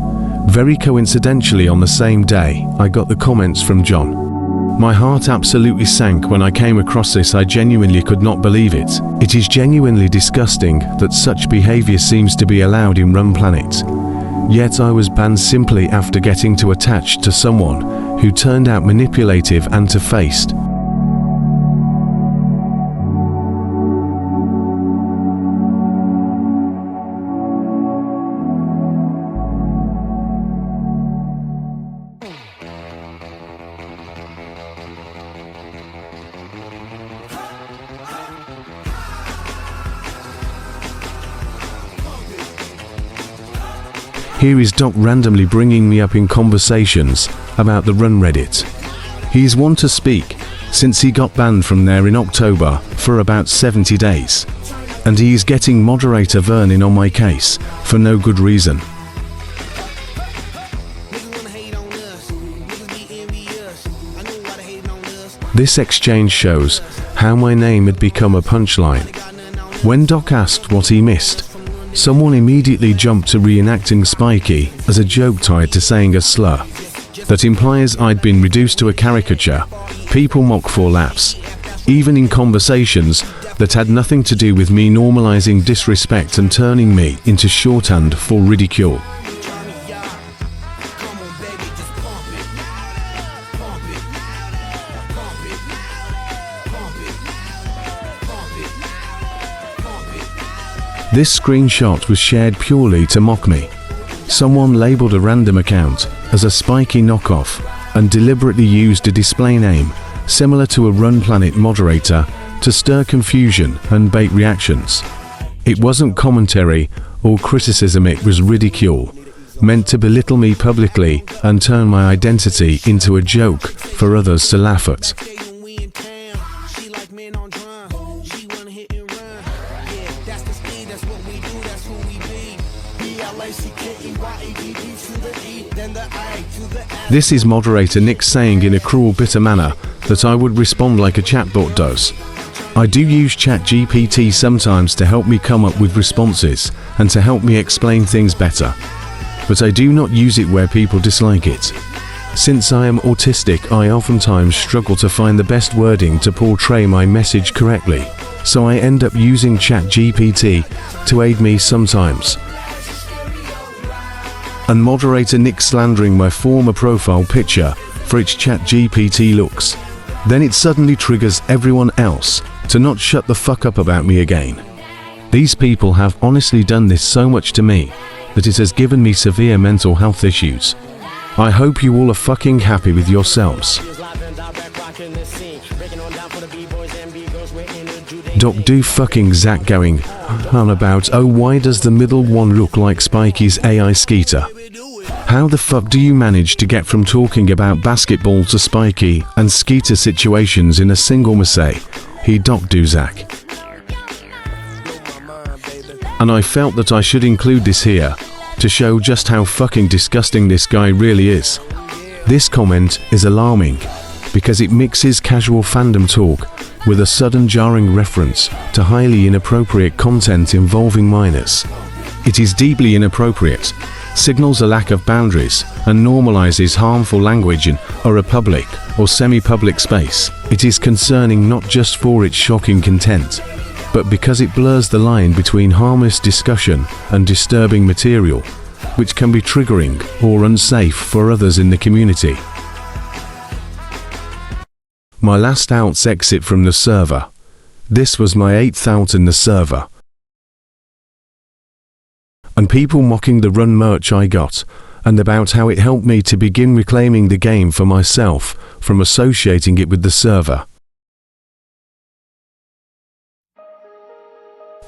Very coincidentally, on the same day, I got the comments from John. My heart absolutely sank when I came across this. I genuinely could not believe it. It is genuinely disgusting that such behavior seems to be allowed in Run Planet. Yet I was banned simply after getting too attached to someone who turned out manipulative and two-faced. Here is Doc randomly bringing me up in conversations about the Run Reddit. He's one to speak, since he got banned from there in October for about 70 days. And he's getting moderator Vernon on my case, for no good reason. This exchange shows how my name had become a punchline. When Doc asked what he missed, someone immediately jumped to reenacting Spikey as a joke tied to saying a slur that implies I'd been reduced to a caricature. People mock for laughs, even in conversations that had nothing to do with me, normalizing disrespect and turning me into shorthand for ridicule. This screenshot was shared purely to mock me. Someone labeled a random account as a Spikey knockoff and deliberately used a display name similar to a Run Planet moderator to stir confusion and bait reactions. It wasn't commentary or criticism, it was ridicule, meant to belittle me publicly and turn my identity into a joke for others to laugh at. This is moderator Nick saying in a cruel, bitter manner that I would respond like a chatbot does. I do use ChatGPT sometimes to help me come up with responses and to help me explain things better, but I do not use it where people dislike it. Since I am autistic, I oftentimes struggle to find the best wording to portray my message correctly, so I end up using ChatGPT to aid me sometimes. And moderator Nick slandering my former profile picture for its ChatGPT looks. Then it suddenly triggers everyone else to not shut the fuck up about me again. These people have honestly done this so much to me that it has given me severe mental health issues. I hope you all are fucking happy with yourselves. Doc do fucking Zach going on about, oh, why does the middle one look like Spikey's AI Skeeter? How the fuck do you manage to get from talking about basketball to Spikey and Skeeter situations in a single message? He Doc do Zach. And I felt that I should include this here to show just how fucking disgusting this guy really is. This comment is alarming because it mixes casual fandom talk with a sudden jarring reference to highly inappropriate content involving minors. It is deeply inappropriate, signals a lack of boundaries, and normalizes harmful language in a public or semi-public space. It is concerning not just for its shocking content, but because it blurs the line between harmless discussion and disturbing material, which can be triggering or unsafe for others in the community. My last out's exit from the server. This was my 8th out in the server. And people mocking the Run merch I got, and about how it helped me to begin reclaiming the game for myself from associating it with the server.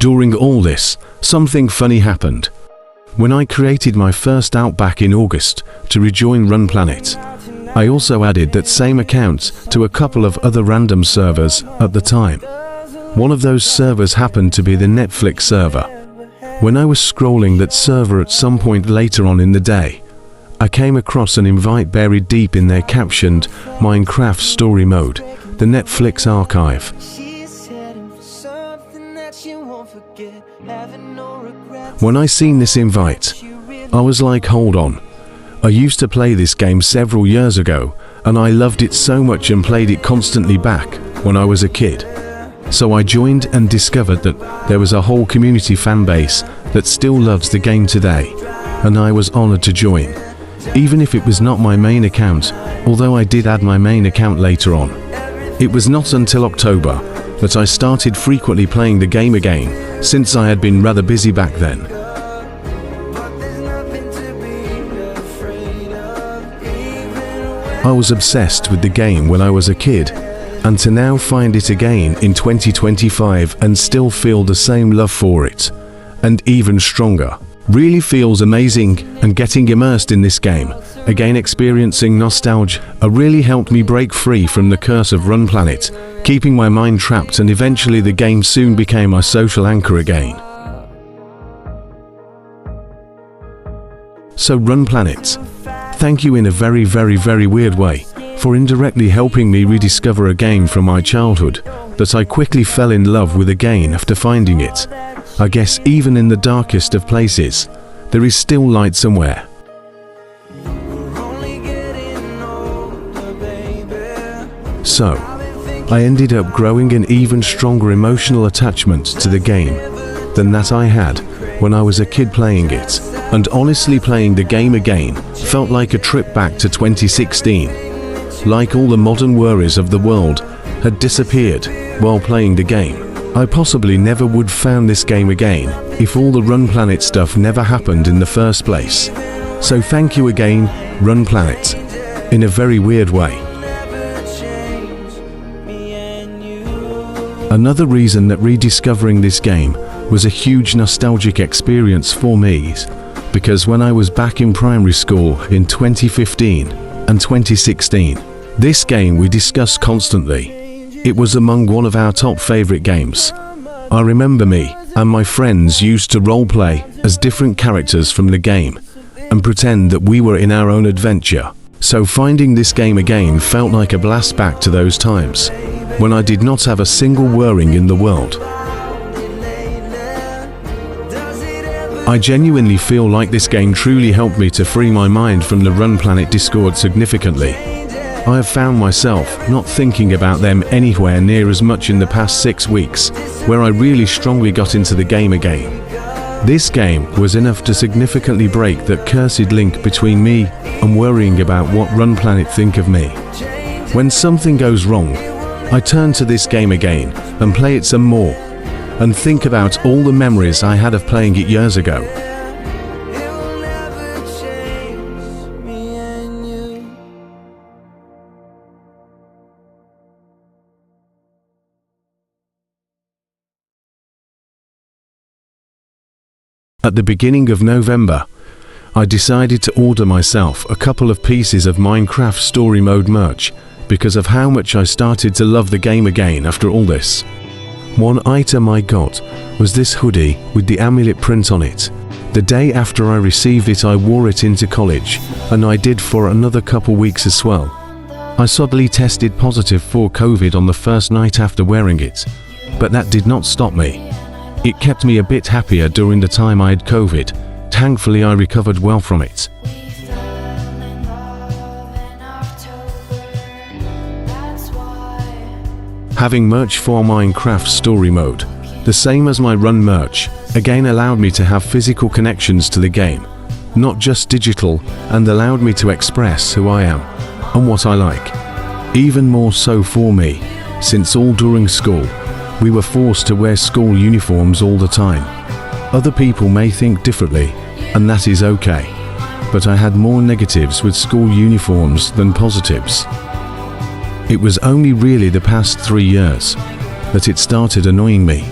During all this, something funny happened. When I created my first out back in August to rejoin Run Planet, I also added that same account to a couple of other random servers at the time. One of those servers happened to be the Netflix server. When I was scrolling that server at some point later on in the day, I came across an invite buried deep in their captioned Minecraft Story Mode, the Netflix archive. When I seen this invite, I was like, hold on. I used to play this game several years ago, and I loved it so much and played it constantly back when I was a kid. So I joined and discovered that there was a whole community fan base that still loves the game today, and I was honored to join. Even if it was not my main account, although I did add my main account later on. It was not until October that I started frequently playing the game again, since I had been rather busy back then. I was obsessed with the game when I was a kid, and to now find it again in 2025 and still feel the same love for it, and even stronger, really feels amazing. And getting immersed in this game, again experiencing nostalgia, really helped me break free from the curse of Run Planet, keeping my mind trapped, and eventually the game soon became my social anchor again. So Run Planet, thank you in a very, very, very weird way for indirectly helping me rediscover a game from my childhood that I quickly fell in love with again after finding it. I guess even in the darkest of places, there is still light somewhere. So, I ended up growing an even stronger emotional attachment to the game than that I had when I was a kid playing it. And honestly, playing the game again felt like a trip back to 2016. Like all the modern worries of the world had disappeared while playing the game. I possibly never would found this game again if all the Run Planet stuff never happened in the first place. So thank you again, Run Planet, in a very weird way. Another reason that rediscovering this game was a huge nostalgic experience for me is because when I was back in primary school in 2015 and 2016, this game we discussed constantly. It was among one of our top favorite games. I remember me and my friends used to roleplay as different characters from the game and pretend that we were in our own adventure. So finding this game again felt like a blast back to those times when I did not have a single worry in the world. I genuinely feel like this game truly helped me to free my mind from the Run Planet Discord significantly. I have found myself not thinking about them anywhere near as much in the past 6 weeks, where I really strongly got into the game again. This game was enough to significantly break that cursed link between me and worrying about what Run Planet think of me. When something goes wrong, I turn to this game again and play it some more, and think about all the memories I had of playing it years ago. At the beginning of November, I decided to order myself a couple of pieces of Minecraft Story Mode merch because of how much I started to love the game again after all this. One item I got was this hoodie with the amulet print on it. The day after I received it, I wore it into college, and I did for another couple weeks as well. I suddenly tested positive for COVID on the first night after wearing it, but that did not stop me. It kept me a bit happier during the time I had COVID. Thankfully, I recovered well from it. Having merch for Minecraft Story Mode, the same as my Run merch, again allowed me to have physical connections to the game, not just digital, and allowed me to express who I am and what I like. Even more so for me, since all during school, we were forced to wear school uniforms all the time. Other people may think differently, and that is okay, but I had more negatives with school uniforms than positives. It was only really the past 3 years that it started annoying me.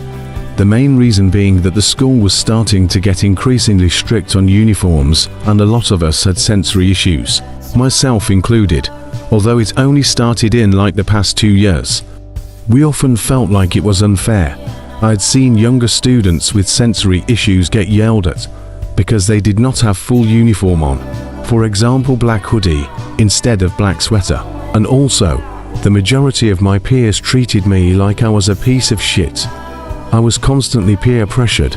The main reason being that the school was starting to get increasingly strict on uniforms, and a lot of us had sensory issues, myself included, although it only started in like the past 2 years. We often felt like it was unfair. I had seen younger students with sensory issues get yelled at because they did not have full uniform on, for example black hoodie instead of black sweater, and also, the majority of my peers treated me like I was a piece of shit. I was constantly peer pressured.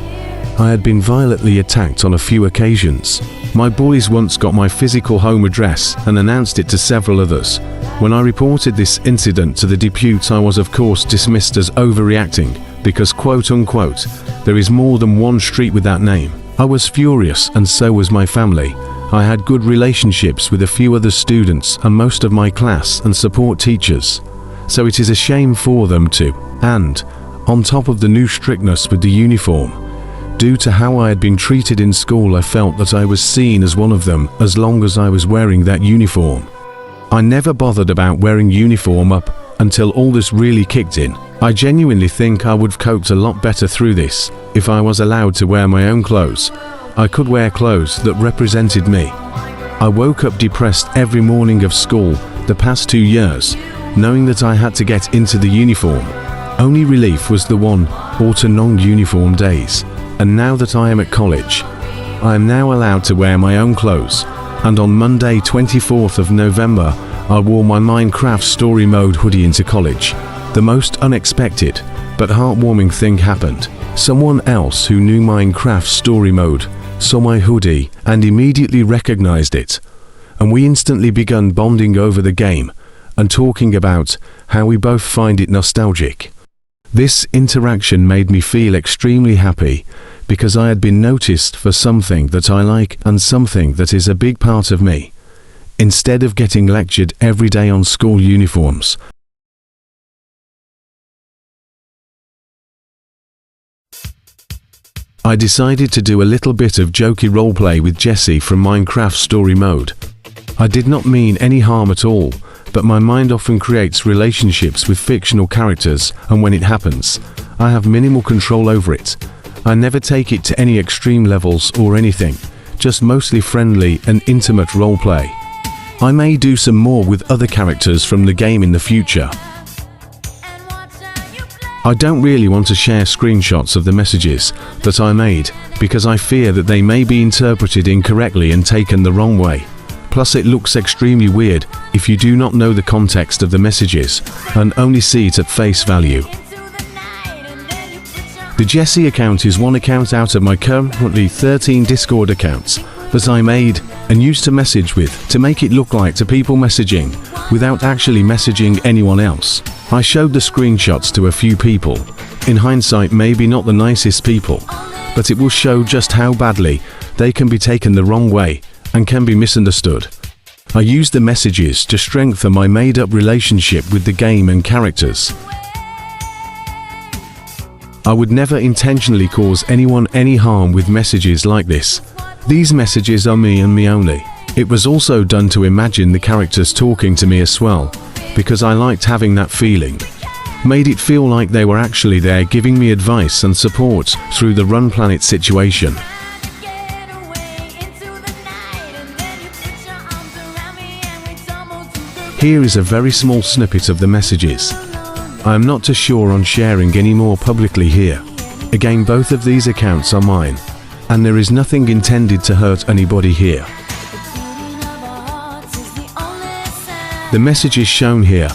I had been violently attacked on a few occasions. My boys once got my physical home address and announced it to several others. When I reported this incident to the depute, I was of course dismissed as overreacting because quote unquote, there is more than one street with that name. I was furious, and so was my family. I had good relationships with a few other students and most of my class and support teachers. So it is a shame for them too. And, on top of the new strictness with the uniform, due to how I had been treated in school, I felt that I was seen as one of them as long as I was wearing that uniform. I never bothered about wearing uniform up until all this really kicked in. I genuinely think I would have coped a lot better through this if I was allowed to wear my own clothes. I could wear clothes that represented me. I woke up depressed every morning of school the past 2 years, knowing that I had to get into the uniform. Only relief was the 1 or 2 non-uniform days. And now that I am at college, I am now allowed to wear my own clothes. And on Monday 24th of November, I wore my Minecraft story mode hoodie into college. The most unexpected but heartwarming thing happened. Someone else who knew Minecraft story mode saw my hoodie and immediately recognized it, and we instantly began bonding over the game and talking about how we both find it nostalgic. This interaction made me feel extremely happy because I had been noticed for something that I like and something that is a big part of me. Instead of getting lectured every day on school uniforms, I decided to do a little bit of jokey roleplay with Jesse from Minecraft story mode. I did not mean any harm at all, but my mind often creates relationships with fictional characters, and when it happens, I have minimal control over it. I never take it to any extreme levels or anything, just mostly friendly and intimate roleplay. I may do some more with other characters from the game in the future. I don't really want to share screenshots of the messages that I made because I fear that they may be interpreted incorrectly and taken the wrong way. Plus it looks extremely weird if you do not know the context of the messages and only see it at face value. The Jesse account is one account out of my currently 13 Discord accounts that I made and used to message with to make it look like to people messaging without actually messaging anyone else. I showed the screenshots to a few people. In hindsight, maybe not the nicest people, but it will show just how badly they can be taken the wrong way and can be misunderstood. I used the messages to strengthen my made-up relationship with the game and characters. I would never intentionally cause anyone any harm with messages like this. These messages are me and me only. It was also done to imagine the characters talking to me as well, because I liked having that feeling. Made it feel like they were actually there giving me advice and support through the Run Planet situation. Here is a very small snippet of the messages. I am not too sure on sharing any more publicly here. Again, both of these accounts are mine, and there is nothing intended to hurt anybody here. The messages shown here,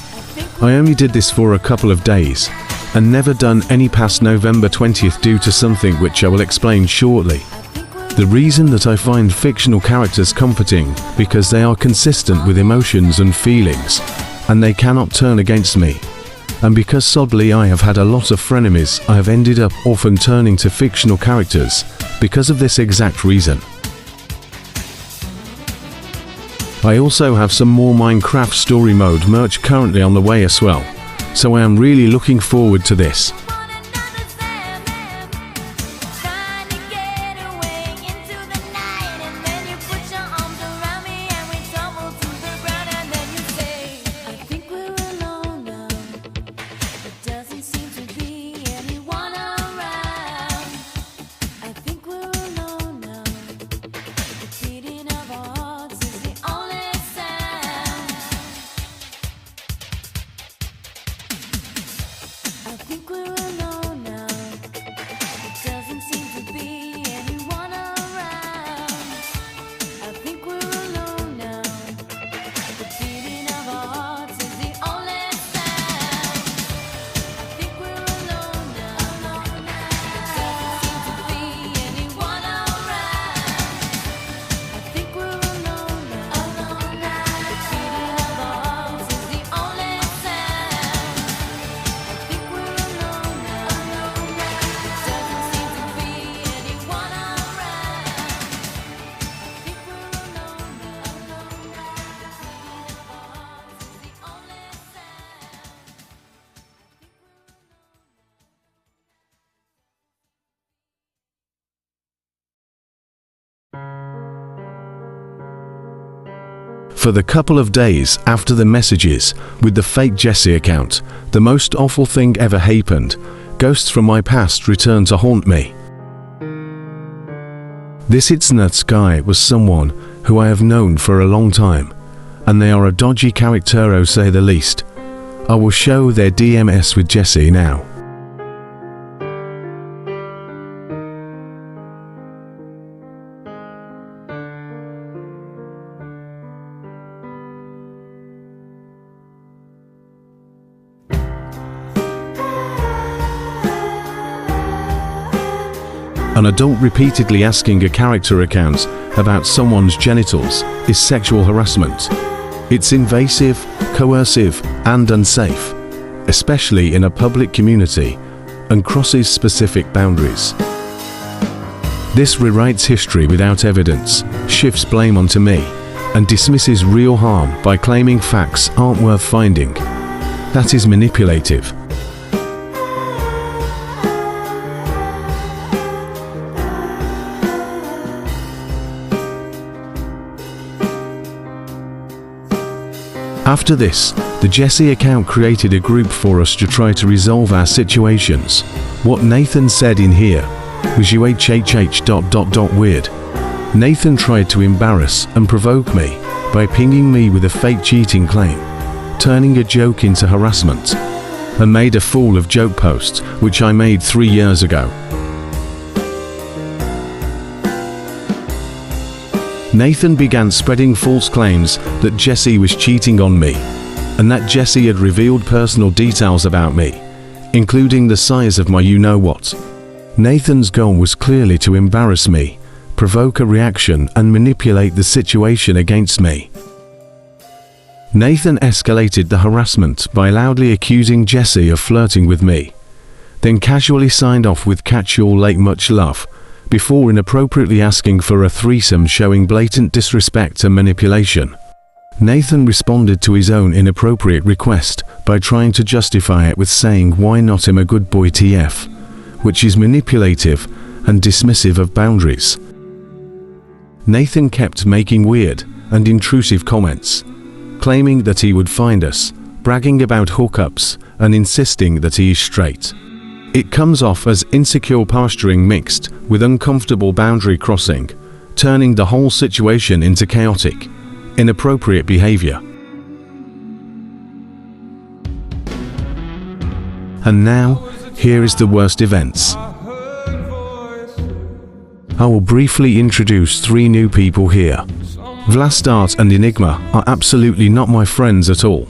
I only did this for a couple of days, and never done any past November 20th due to something which I will explain shortly. The reason that I find fictional characters comforting because they are consistent with emotions and feelings, and they cannot turn against me. And because sadly I have had a lot of frenemies, I have ended up often turning to fictional characters because of this exact reason. I also have some more Minecraft story mode merch currently on the way as well, so I am really looking forward to this. think we're alone now. There doesn't seem to be anyone around. I think we're alone now. The beating of our hearts is the only sound. I think we're alone now. There doesn't seem to be anyone around. I think we're alone now. The beating of our hearts is the only sound. I think we're alone now. There doesn't seem to be anyone around. I think we're alone now. The beating of our hearts is the only sound. For the couple of days after the messages with the fake Jesse account, the most awful thing ever happened. Ghosts from my past returned to haunt me. This It's Nuts guy was someone who I have known for a long time, and they are a dodgy character, to say the least. I will show their DMS with Jesse now. An adult repeatedly asking a character account about someone's genitals is sexual harassment. It's invasive, coercive, and unsafe, especially in a public community, and crosses specific boundaries. This rewrites history without evidence, shifts blame onto me, and dismisses real harm by claiming facts aren't worth finding. That is manipulative. After this, the Jesse account created a group for us to try to resolve our situations. What Nathan said in here was weird. Nathan tried to embarrass and provoke me by pinging me with a fake cheating claim, turning a joke into harassment, and made a fool of joke posts which I made 3 years ago. Nathan began spreading false claims that Jesse was cheating on me, and that Jesse had revealed personal details about me, including the size of my you-know-what. Nathan's goal was clearly to embarrass me, provoke a reaction, and manipulate the situation against me. Nathan escalated the harassment by loudly accusing Jesse of flirting with me, then casually signed off with "catch you all late, much love," before inappropriately asking for a threesome, showing blatant disrespect and manipulation. Nathan responded to his own inappropriate request by trying to justify it with saying "why not, I'm a good boy TF," which is manipulative and dismissive of boundaries. Nathan kept making weird and intrusive comments, claiming that he would find us, bragging about hookups, and insisting that he is straight. It comes off as insecure posturing mixed with uncomfortable boundary crossing, turning the whole situation into chaotic, inappropriate behavior. And now, here is the worst events. I will briefly introduce 3 new people here. Vlastart and Enigma are absolutely not my friends at all.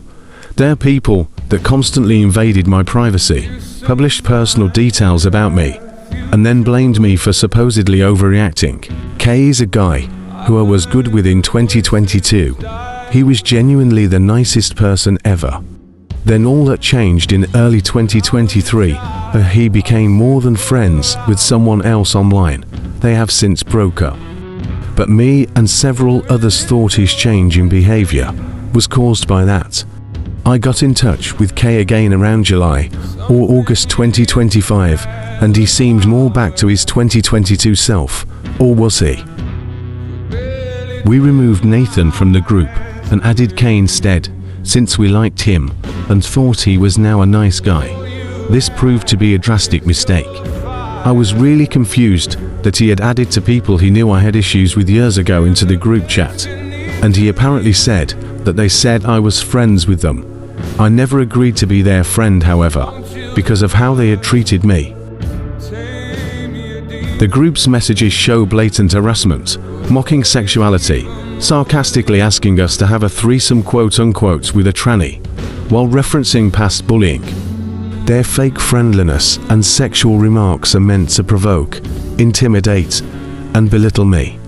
They're people that constantly invaded my privacy, published personal details about me, and then blamed me for supposedly overreacting. K is a guy who I was good with in 2022. He was genuinely the nicest person ever. Then all that changed in early 2023. He became more than friends with someone else online. They have since broke up. But me and several others thought his change in behavior was caused by that. I got in touch with K again around July or August 2025, and he seemed more back to his 2022 self, or was he? We removed Nathan from the group and added K instead, since we liked him and thought he was now a nice guy. This proved to be a drastic mistake. I was really confused that he had added to people he knew I had issues with years ago into the group chat, and he apparently said that they said I was friends with them. I never agreed to be their friend, however, because of how they had treated me. The group's messages show blatant harassment, mocking sexuality, sarcastically asking us to have a threesome quote-unquote with a tranny, while referencing past bullying. Their fake friendliness and sexual remarks are meant to provoke, intimidate, and belittle me.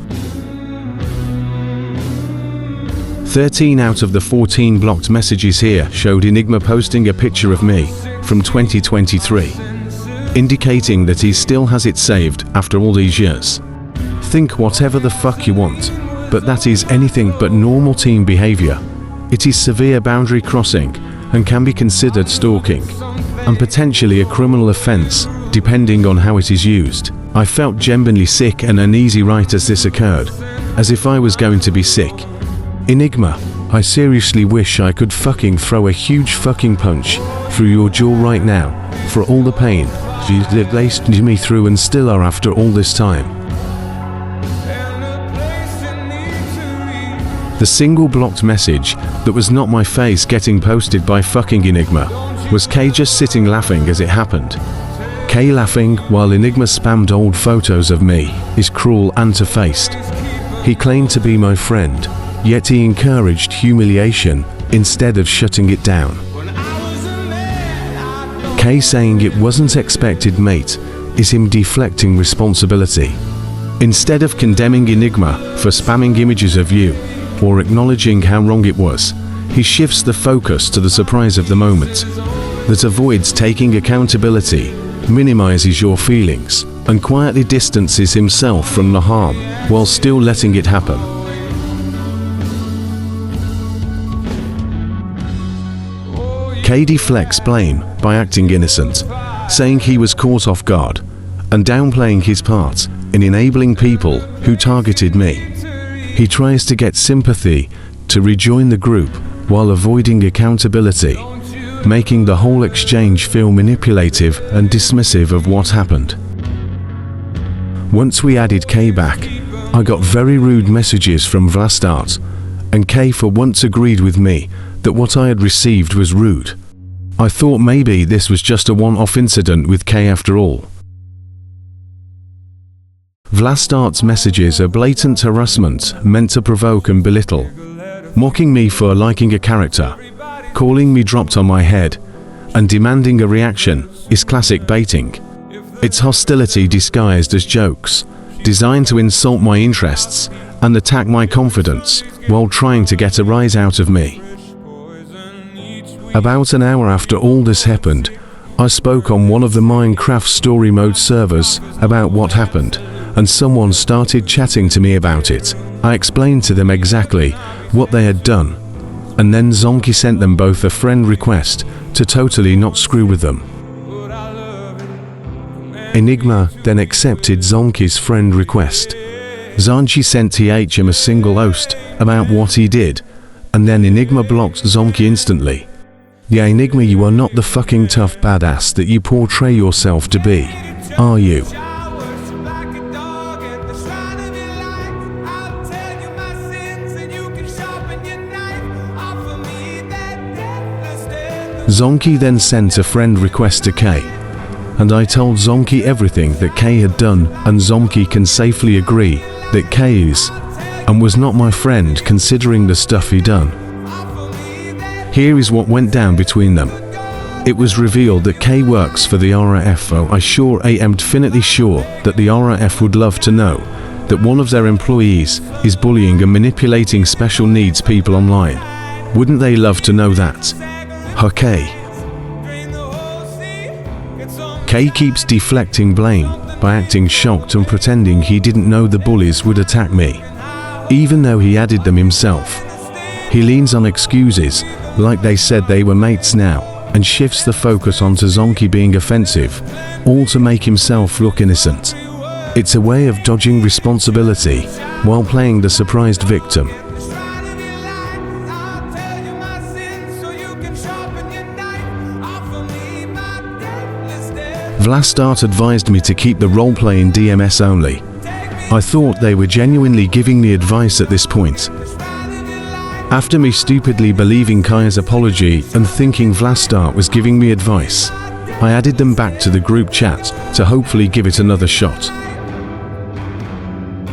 13 out of the 14 blocked messages here showed Enigma posting a picture of me from 2023, indicating that he still has it saved after all these years. Think whatever the fuck you want, but that is anything but normal teen behavior. It is severe boundary crossing and can be considered stalking, and potentially a criminal offense, depending on how it is used. I felt genuinely sick and uneasy right as this occurred, as if I was going to be sick. Enigma, I seriously wish I could fucking throw a huge fucking punch through your jaw right now, for all the pain you laced me through and still are after all this time. The single blocked message that was not my face getting posted by fucking Enigma was Kay just sitting laughing as it happened. Kay laughing while Enigma spammed old photos of me is cruel and two-faced. He claimed to be my friend, yet he encouraged humiliation instead of shutting it down. Kay saying it wasn't expected, mate, is him deflecting responsibility. Instead of condemning Enigma for spamming images of you, or acknowledging how wrong it was, he shifts the focus to the surprise of the moment, that avoids taking accountability, minimizes your feelings, and quietly distances himself from the harm while still letting it happen. Kay deflects blame by acting innocent, saying he was caught off guard, and downplaying his part in enabling people who targeted me. He tries to get sympathy to rejoin the group while avoiding accountability, making the whole exchange feel manipulative and dismissive of what happened. Once we added Kay back, I got very rude messages from Vlastart, and Kay for once agreed with me that what I had received was rude. I thought maybe this was just a one-off incident with Kay after all. Vlastart's messages are blatant harassment meant to provoke and belittle, mocking me for liking a character, calling me dropped on my head, and demanding a reaction is classic baiting. It's hostility disguised as jokes, designed to insult my interests and attack my confidence while trying to get a rise out of me. About an hour after all this happened, I spoke on one of the Minecraft story mode servers about what happened, and someone started chatting to me about it. I explained to them exactly what they had done, and then Zonky sent them both a friend request to totally not screw with them. Enigma then accepted Zonky's friend request. Zonky sent him a single post about what he did, and then Enigma blocked Zonky instantly. Yeah, Enigma, you are not the fucking tough badass that you portray yourself to be, are you? Zonky then sent a friend request to Kay, and I told Zonky everything that Kay had done, and Zonky can safely agree that Kay is and was not my friend considering the stuff he done. Here is what went down between them. It was revealed that Kay works for the RAF. I am definitely sure that the RAF would love to know that one of their employees is bullying and manipulating special needs people online. Wouldn't they love to know that? Okay. Kay keeps deflecting blame by acting shocked and pretending he didn't know the bullies would attack me, even though he added them himself. He leans on excuses, like they said they were mates now, and shifts the focus onto Zonky being offensive, all to make himself look innocent. It's a way of dodging responsibility while playing the surprised victim. Vlastart advised me to keep the roleplay in DMS only. I thought they were genuinely giving me advice at this point. After me stupidly believing Kaya's apology and thinking Vlastart was giving me advice, I added them back to the group chat to hopefully give it another shot.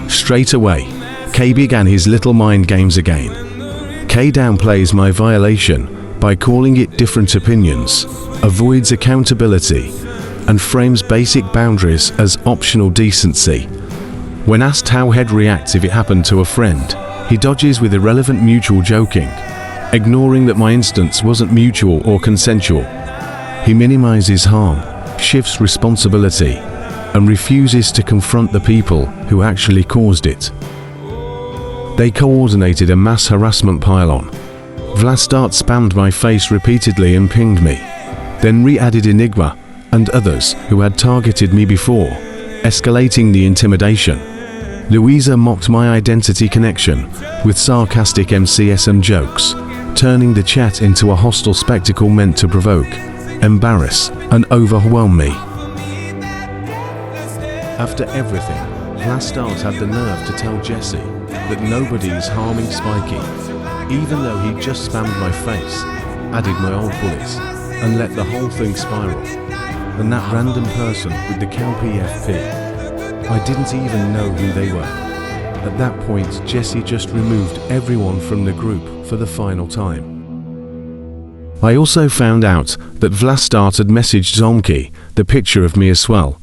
Straight away, K began his little mind games again. K downplays my violation by calling it different opinions, avoids accountability, and frames basic boundaries as optional decency. When asked how he'd react if it happened to a friend, he dodges with irrelevant mutual joking, ignoring that my instance wasn't mutual or consensual. He minimizes harm, shifts responsibility, and refuses to confront the people who actually caused it. They coordinated a mass harassment pile-on. Vlastart spammed my face repeatedly and pinged me, then re-added Enigma and others who had targeted me before, escalating the intimidation. Louisa mocked my identity connection with sarcastic MCSM jokes, turning the chat into a hostile spectacle meant to provoke, embarrass, and overwhelm me. After everything, Vlastart had the nerve to tell Jesse that nobody is harming Spiky, even though he just spammed my face, added my old bullets, and let the whole thing spiral. And that random person with the Cal PFP, I didn't even know who they were. At that point, Jesse just removed everyone from the group for the final time. I also found out that Vlastart had messaged Zomki the picture of me as well,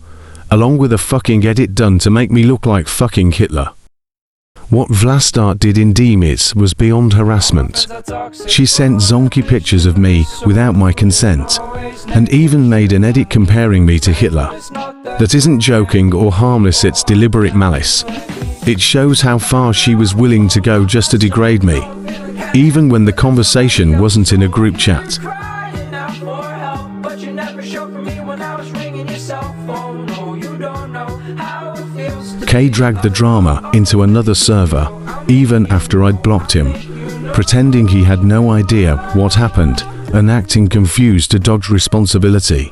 along with a fucking edit done to make me look like fucking Hitler. What Vlastart did in Demis was beyond harassment. She sent Zonky pictures of me without my consent, and even made an edit comparing me to Hitler. That isn't joking or harmless, it's deliberate malice. It shows how far she was willing to go just to degrade me, even when the conversation wasn't in a group chat. Kay dragged the drama into another server, even after I'd blocked him, pretending he had no idea what happened and acting confused to dodge responsibility.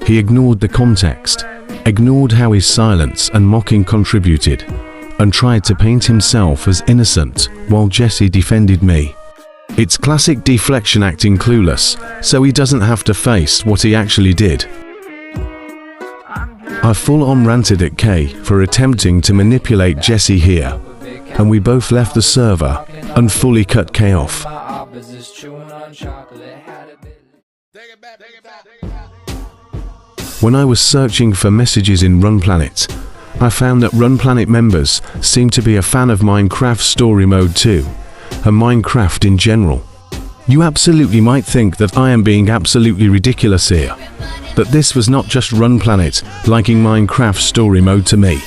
He ignored the context, ignored how his silence and mocking contributed, and tried to paint himself as innocent while Jesse defended me. It's classic deflection acting clueless, so he doesn't have to face what he actually did. I full-on ranted at Kay for attempting to manipulate Jesse here, and we both left the server and fully cut Kay off. When I was searching for messages in RunPlanet, I found that RunPlanet members seem to be a fan of Minecraft Story Mode 2, and Minecraft in general. You absolutely might think that I am being absolutely ridiculous here, but this was not just RunPlanet liking Minecraft Story Mode to me.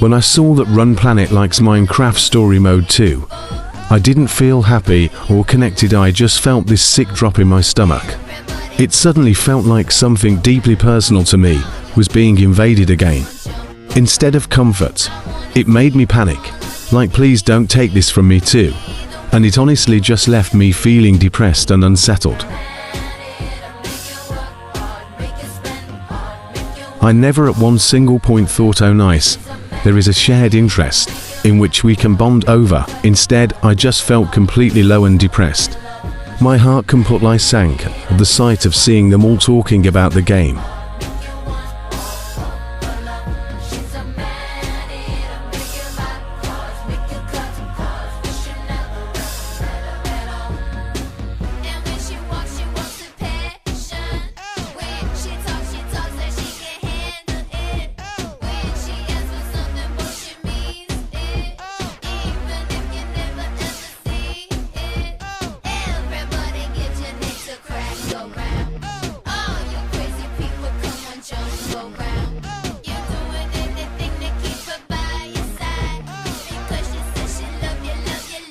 When I saw that RunPlanet likes Minecraft Story Mode 2, I didn't feel happy or connected, I just felt this sick drop in my stomach. It suddenly felt like something deeply personal to me was being invaded again. Instead of comfort, it made me panic, like please don't take this from me too, and it honestly just left me feeling depressed and unsettled. I never at one single point thought, oh nice, there is a shared interest in which we can bond over. Instead, I just felt completely low and depressed. My heart completely sank at the sight of seeing them all talking about the game.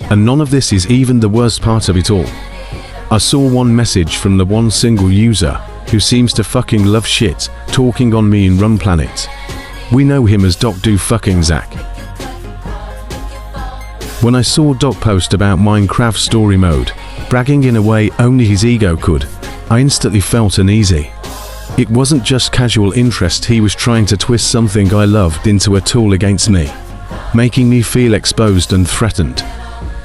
And none of this is even the worst part of it all. I saw one message from the one single user who seems to fucking love shit talking on me in RunPlanet. We know him as Doc Do Fucking Zach. When I saw Doc post about Minecraft Story Mode, bragging in a way only his ego could, I instantly felt uneasy. It wasn't just casual interest, he was trying to twist something I loved into a tool against me, making me feel exposed and threatened.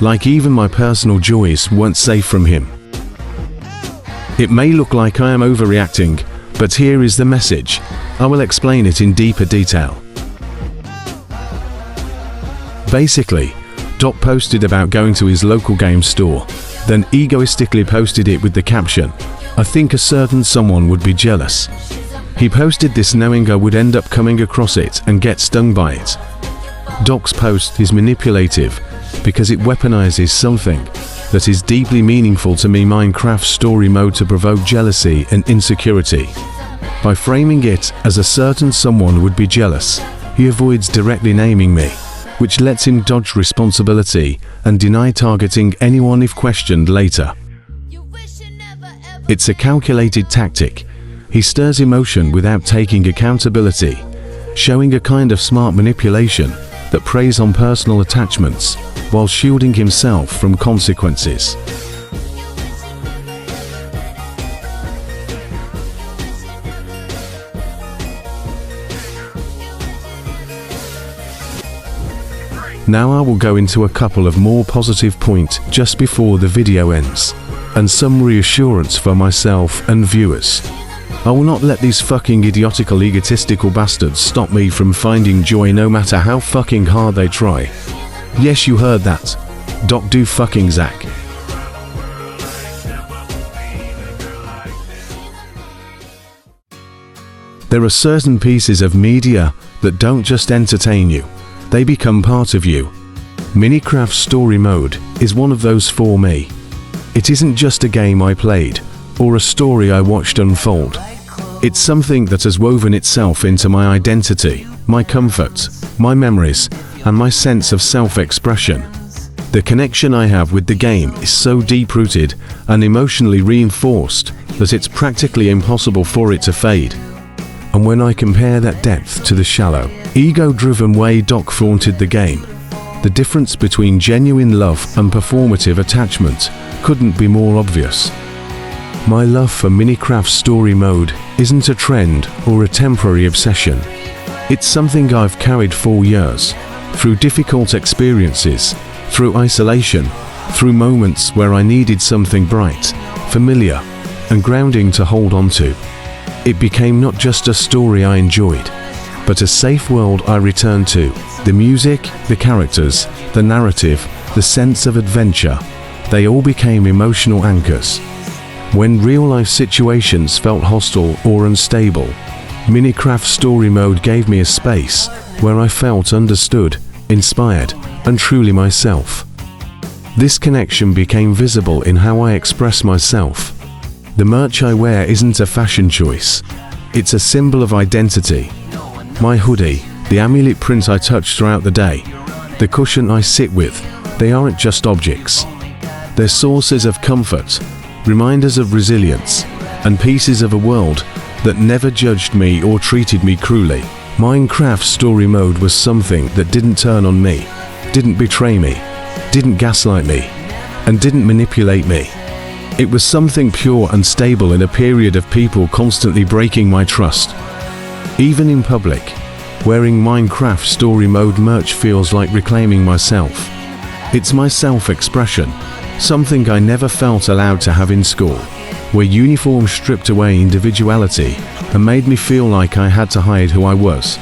like even my personal joys weren't safe from him. It may look like I am overreacting, but here is the message. I will explain it in deeper detail. Basically, Doc posted about going to his local game store, then egoistically posted it with the caption, "I think a certain someone would be jealous." He posted this knowing I would end up coming across it and get stung by it. Doc's post is manipulative because it weaponizes something that is deeply meaningful to me, Minecraft story mode, to provoke jealousy and insecurity. By framing it as a certain someone would be jealous, he avoids directly naming me, which lets him dodge responsibility and deny targeting anyone if questioned later. It's a calculated tactic. He stirs emotion without taking accountability, showing a kind of smart manipulation that preys on personal attachments while shielding himself from consequences. Now I will go into a couple of more positive points just before the video ends, and some reassurance for myself and viewers. I will not let these fucking idiotical egotistical bastards stop me from finding joy no matter how fucking hard they try. Yes, you heard that. Doc do fucking Zach. There are certain pieces of media that don't just entertain you, they become part of you. Minecraft Story Mode is one of those for me. It isn't just a game I played, or a story I watched unfold. It's something that has woven itself into my identity, my comfort, my memories, and my sense of self-expression. The connection I have with the game is so deep-rooted and emotionally reinforced that it's practically impossible for it to fade. And when I compare that depth to the shallow, ego-driven way Doc flaunted the game, the difference between genuine love and performative attachment couldn't be more obvious. My love for Minecraft Story Mode isn't a trend or a temporary obsession. It's something I've carried for years, through difficult experiences, through isolation, through moments where I needed something bright, familiar, and grounding to hold on to. It became not just a story I enjoyed, but a safe world I returned to. The music, the characters, the narrative, the sense of adventure, they all became emotional anchors. When real-life situations felt hostile or unstable, Minecraft Story Mode gave me a space where I felt understood, inspired, and truly myself. This connection became visible in how I express myself. The merch I wear isn't a fashion choice. It's a symbol of identity. My hoodie, the amulet print I touch throughout the day, the cushion I sit with, they aren't just objects. They're sources of comfort, reminders of resilience, and pieces of a world that never judged me or treated me cruelly. Minecraft Story Mode was something that didn't turn on me, didn't betray me, didn't gaslight me, and didn't manipulate me. It was something pure and stable in a period of people constantly breaking my trust. Even in public, wearing Minecraft Story Mode merch feels like reclaiming myself. It's my self-expression, something I never felt allowed to have in school, where uniform stripped away individuality and made me feel like I had to hide who I was.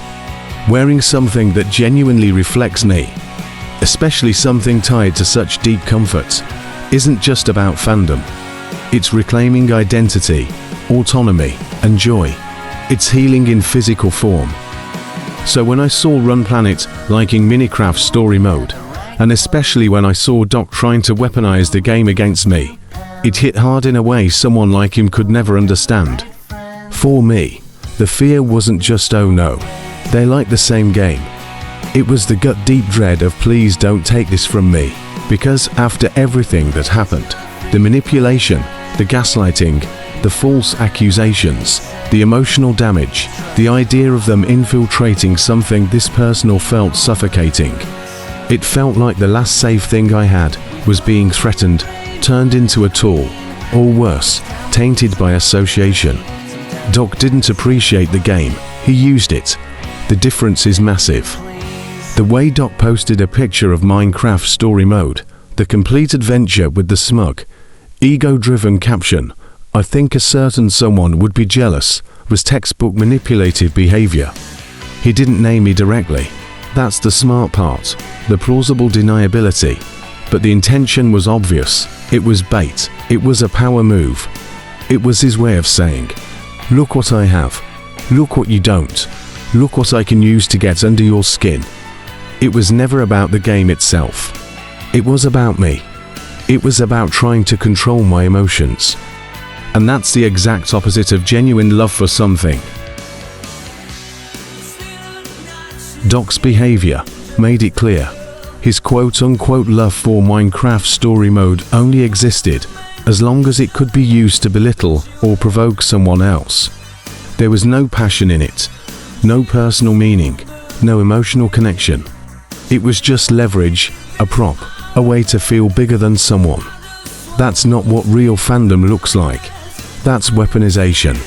Wearing something that genuinely reflects me, especially something tied to such deep comfort, isn't just about fandom. It's reclaiming identity, autonomy, and joy. It's healing in physical form. So when I saw Run Planet liking Minecraft Story Mode, and especially when I saw Doc trying to weaponize the game against me, it hit hard in a way someone like him could never understand. For me, the fear wasn't just "oh no, they like the same game." It was the gut-deep dread of "please don't take this from me," because after everything that happened, the manipulation, the gaslighting, the false accusations, the emotional damage, the idea of them infiltrating something this personal felt suffocating. It felt like the last safe thing I had was being threatened, turned into a tool, or worse, tainted by association. Doc didn't appreciate the game, he used it. The difference is massive. The way Doc posted a picture of Minecraft Story Mode, The complete adventure with the smug, ego-driven caption, "I think a certain someone would be jealous," was textbook manipulative behavior. He didn't name me directly. That's the smart part, the plausible deniability. But the intention was obvious. It was bait. It was a power move. It was his way of saying, "Look what I have. Look what you don't. Look what I can use to get under your skin." It was never about the game itself. It was about me. It was about trying to control my emotions. And that's the exact opposite of genuine love for something. Doc's behavior made it clear. His quote-unquote love for Minecraft story mode only existed as long as it could be used to belittle or provoke someone else. There was no passion in it, no personal meaning, no emotional connection. It was just leverage, a prop, a way to feel bigger than someone. That's not what real fandom looks like. That's weaponization.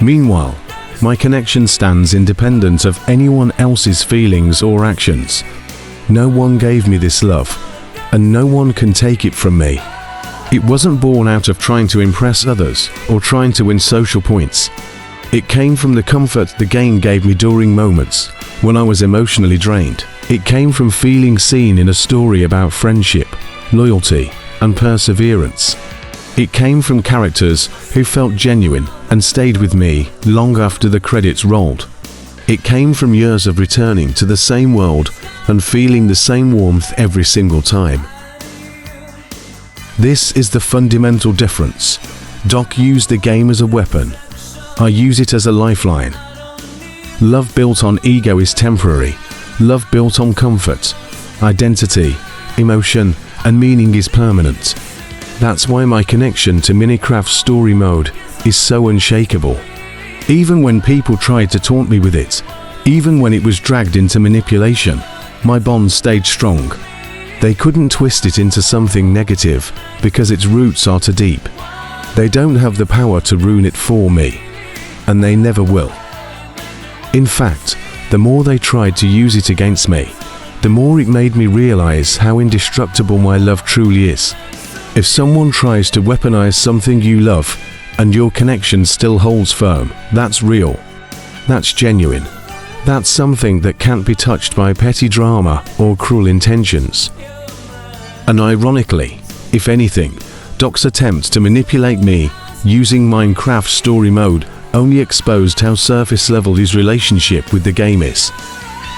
Meanwhile, my connection stands independent of anyone else's feelings or actions. No one gave me this love, and no one can take it from me. It wasn't born out of trying to impress others or trying to win social points. It came from the comfort the game gave me during moments when I was emotionally drained. It came from feeling seen in a story about friendship, loyalty, and perseverance. It came from characters who felt genuine and stayed with me long after the credits rolled. It came from years of returning to the same world and feeling the same warmth every single time. This is the fundamental difference. Doc used the game as a weapon. I use it as a lifeline. Love built on ego is temporary. Love built on comfort, identity, emotion, and meaning is permanent. That's why my connection to Minecraft story mode is so unshakable. Even when people tried to taunt me with it, even when it was dragged into manipulation, my bond stayed strong. They couldn't twist it into something negative because its roots are too deep. They don't have the power to ruin it for me, and they never will. In fact, the more they tried to use it against me, the more it made me realize how indestructible my love truly is. If someone tries to weaponize something you love, and your connection still holds firm, that's real. That's genuine. That's something that can't be touched by petty drama or cruel intentions. And ironically, if anything, Doc's attempt to manipulate me using Minecraft story mode only exposed how surface level his relationship with the game is.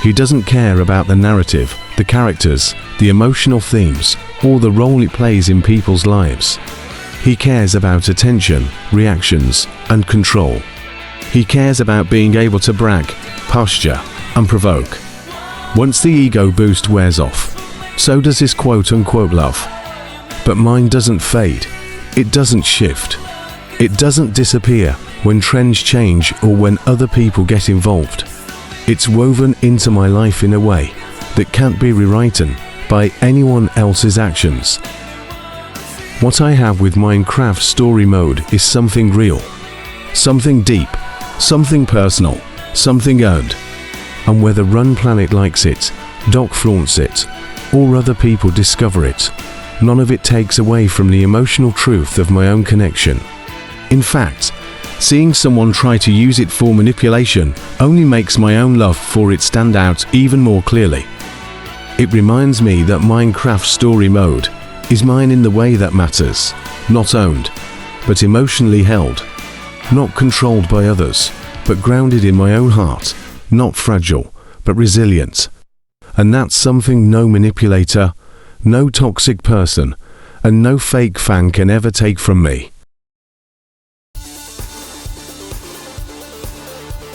He doesn't care about the narrative, the characters, the emotional themes, or the role it plays in people's lives. He cares about attention, reactions, and control. He cares about being able to brag, posture, and provoke. Once the ego boost wears off, so does his quote-unquote love. But mine doesn't fade. It doesn't shift. It doesn't disappear when trends change or when other people get involved. It's woven into my life in a way that can't be rewritten by anyone else's actions. What I have with Minecraft story mode is something real, something deep, something personal, something earned. And whether Run Planet likes it, Doc flaunts it, or other people discover it, none of it takes away from the emotional truth of my own connection. In fact, seeing someone try to use it for manipulation only makes my own love for it stand out even more clearly. It reminds me that Minecraft story mode is mine in the way that matters, not owned, but emotionally held, not controlled by others, but grounded in my own heart, not fragile, but resilient. And that's something no manipulator, no toxic person, and no fake fan can ever take from me.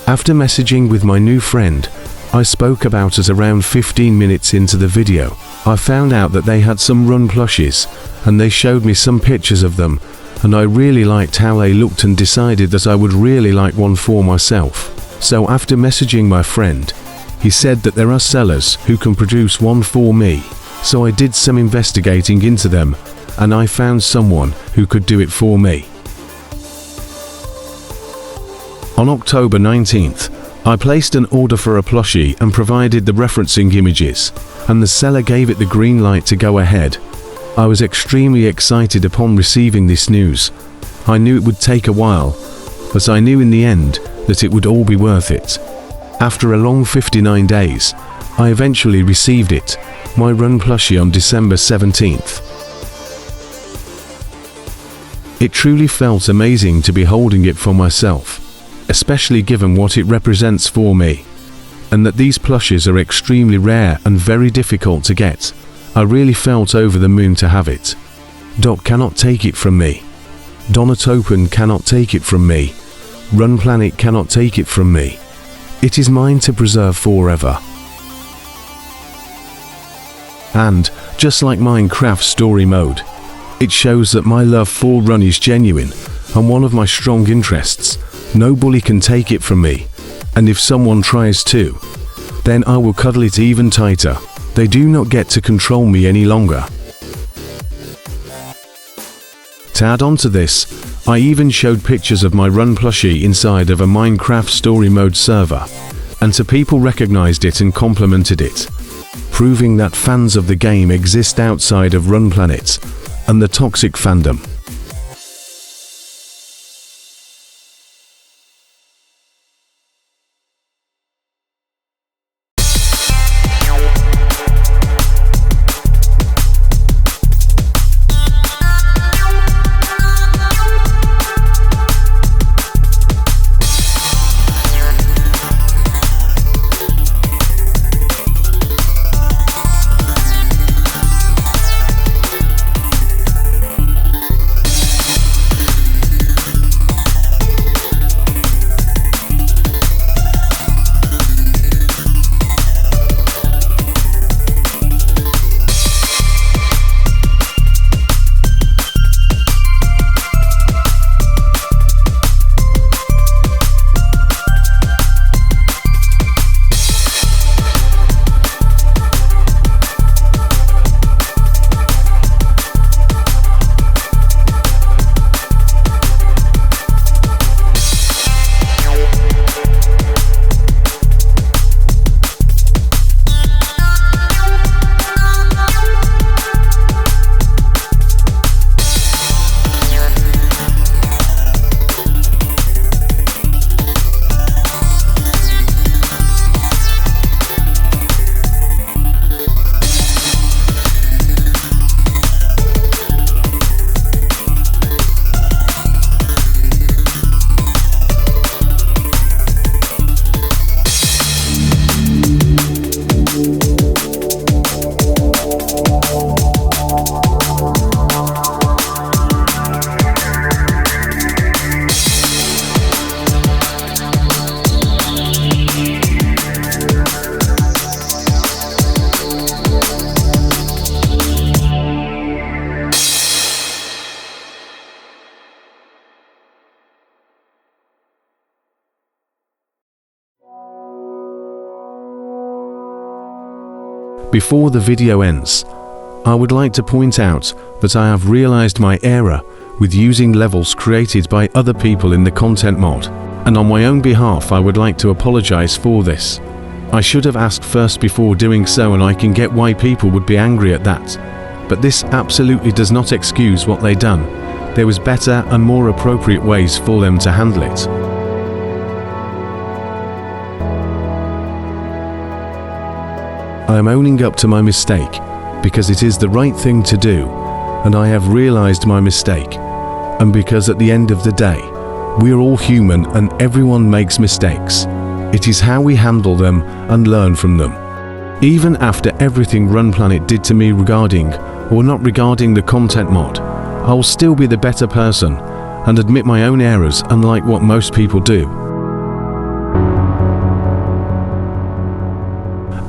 After messaging with my new friend, I spoke about it around 15 minutes into the video. I found out that they had some Run plushies, and they showed me some pictures of them, and I really liked how they looked and decided that I would really like one for myself. So after messaging my friend, he said that there are sellers who can produce one for me, so I did some investigating into them, and I found someone who could do it for me. On October 19th, I placed an order for a plushie and provided the referencing images, and the seller gave it the green light to go ahead. I was extremely excited upon receiving this news. I knew it would take a while, but I knew in the end that it would all be worth it. After a long 59 days, I eventually received it, my Run plushie, on December 17th. It truly felt amazing to be holding it for myself, especially given what it represents for me, and that these plushies are extremely rare and very difficult to get. I really felt over the moon to have it. Doc cannot take it from me. Donatopen cannot take it from me. Run Planet cannot take it from me. It is mine to preserve forever. And, just like Minecraft story mode, it shows that my love for Run is genuine and one of my strong interests. No bully can take it from me, and if someone tries to, then I will cuddle it even tighter. They do not get to control me any longer. To add on to this, I even showed pictures of my Run plushie inside of a Minecraft story mode server, and two people recognized it and complimented it, proving that fans of the game exist outside of Run Planet and the toxic fandom. Before the video ends, I would like to point out that I have realized my error with using levels created by other people in the content mod, and on my own behalf I would like to apologize for this. I should have asked first before doing so, and I can get why people would be angry at that, but this absolutely does not excuse what they done. There was better and more appropriate ways for them to handle it. I am owning up to my mistake because it is the right thing to do, and I have realized my mistake, and because at the end of the day, we are all human and everyone makes mistakes. It is how we handle them and learn from them. Even after everything Run Planet did to me regarding or not regarding the content mod, I will still be the better person and admit my own errors, unlike what most people do.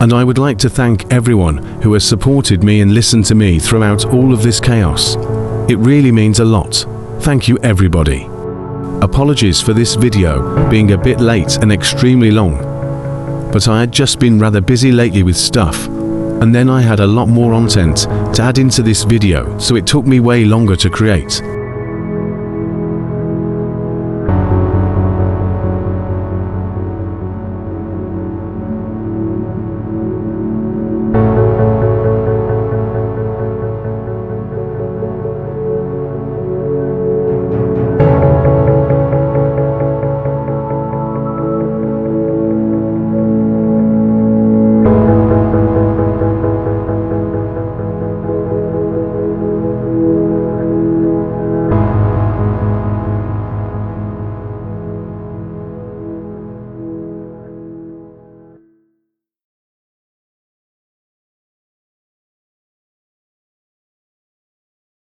And I would like to thank everyone who has supported me and listened to me throughout all of this chaos. It really means a lot. Thank you, everybody. Apologies for this video being a bit late and extremely long, but I had just been rather busy lately with stuff, and then I had a lot more content to add into this video, so it took me way longer to create.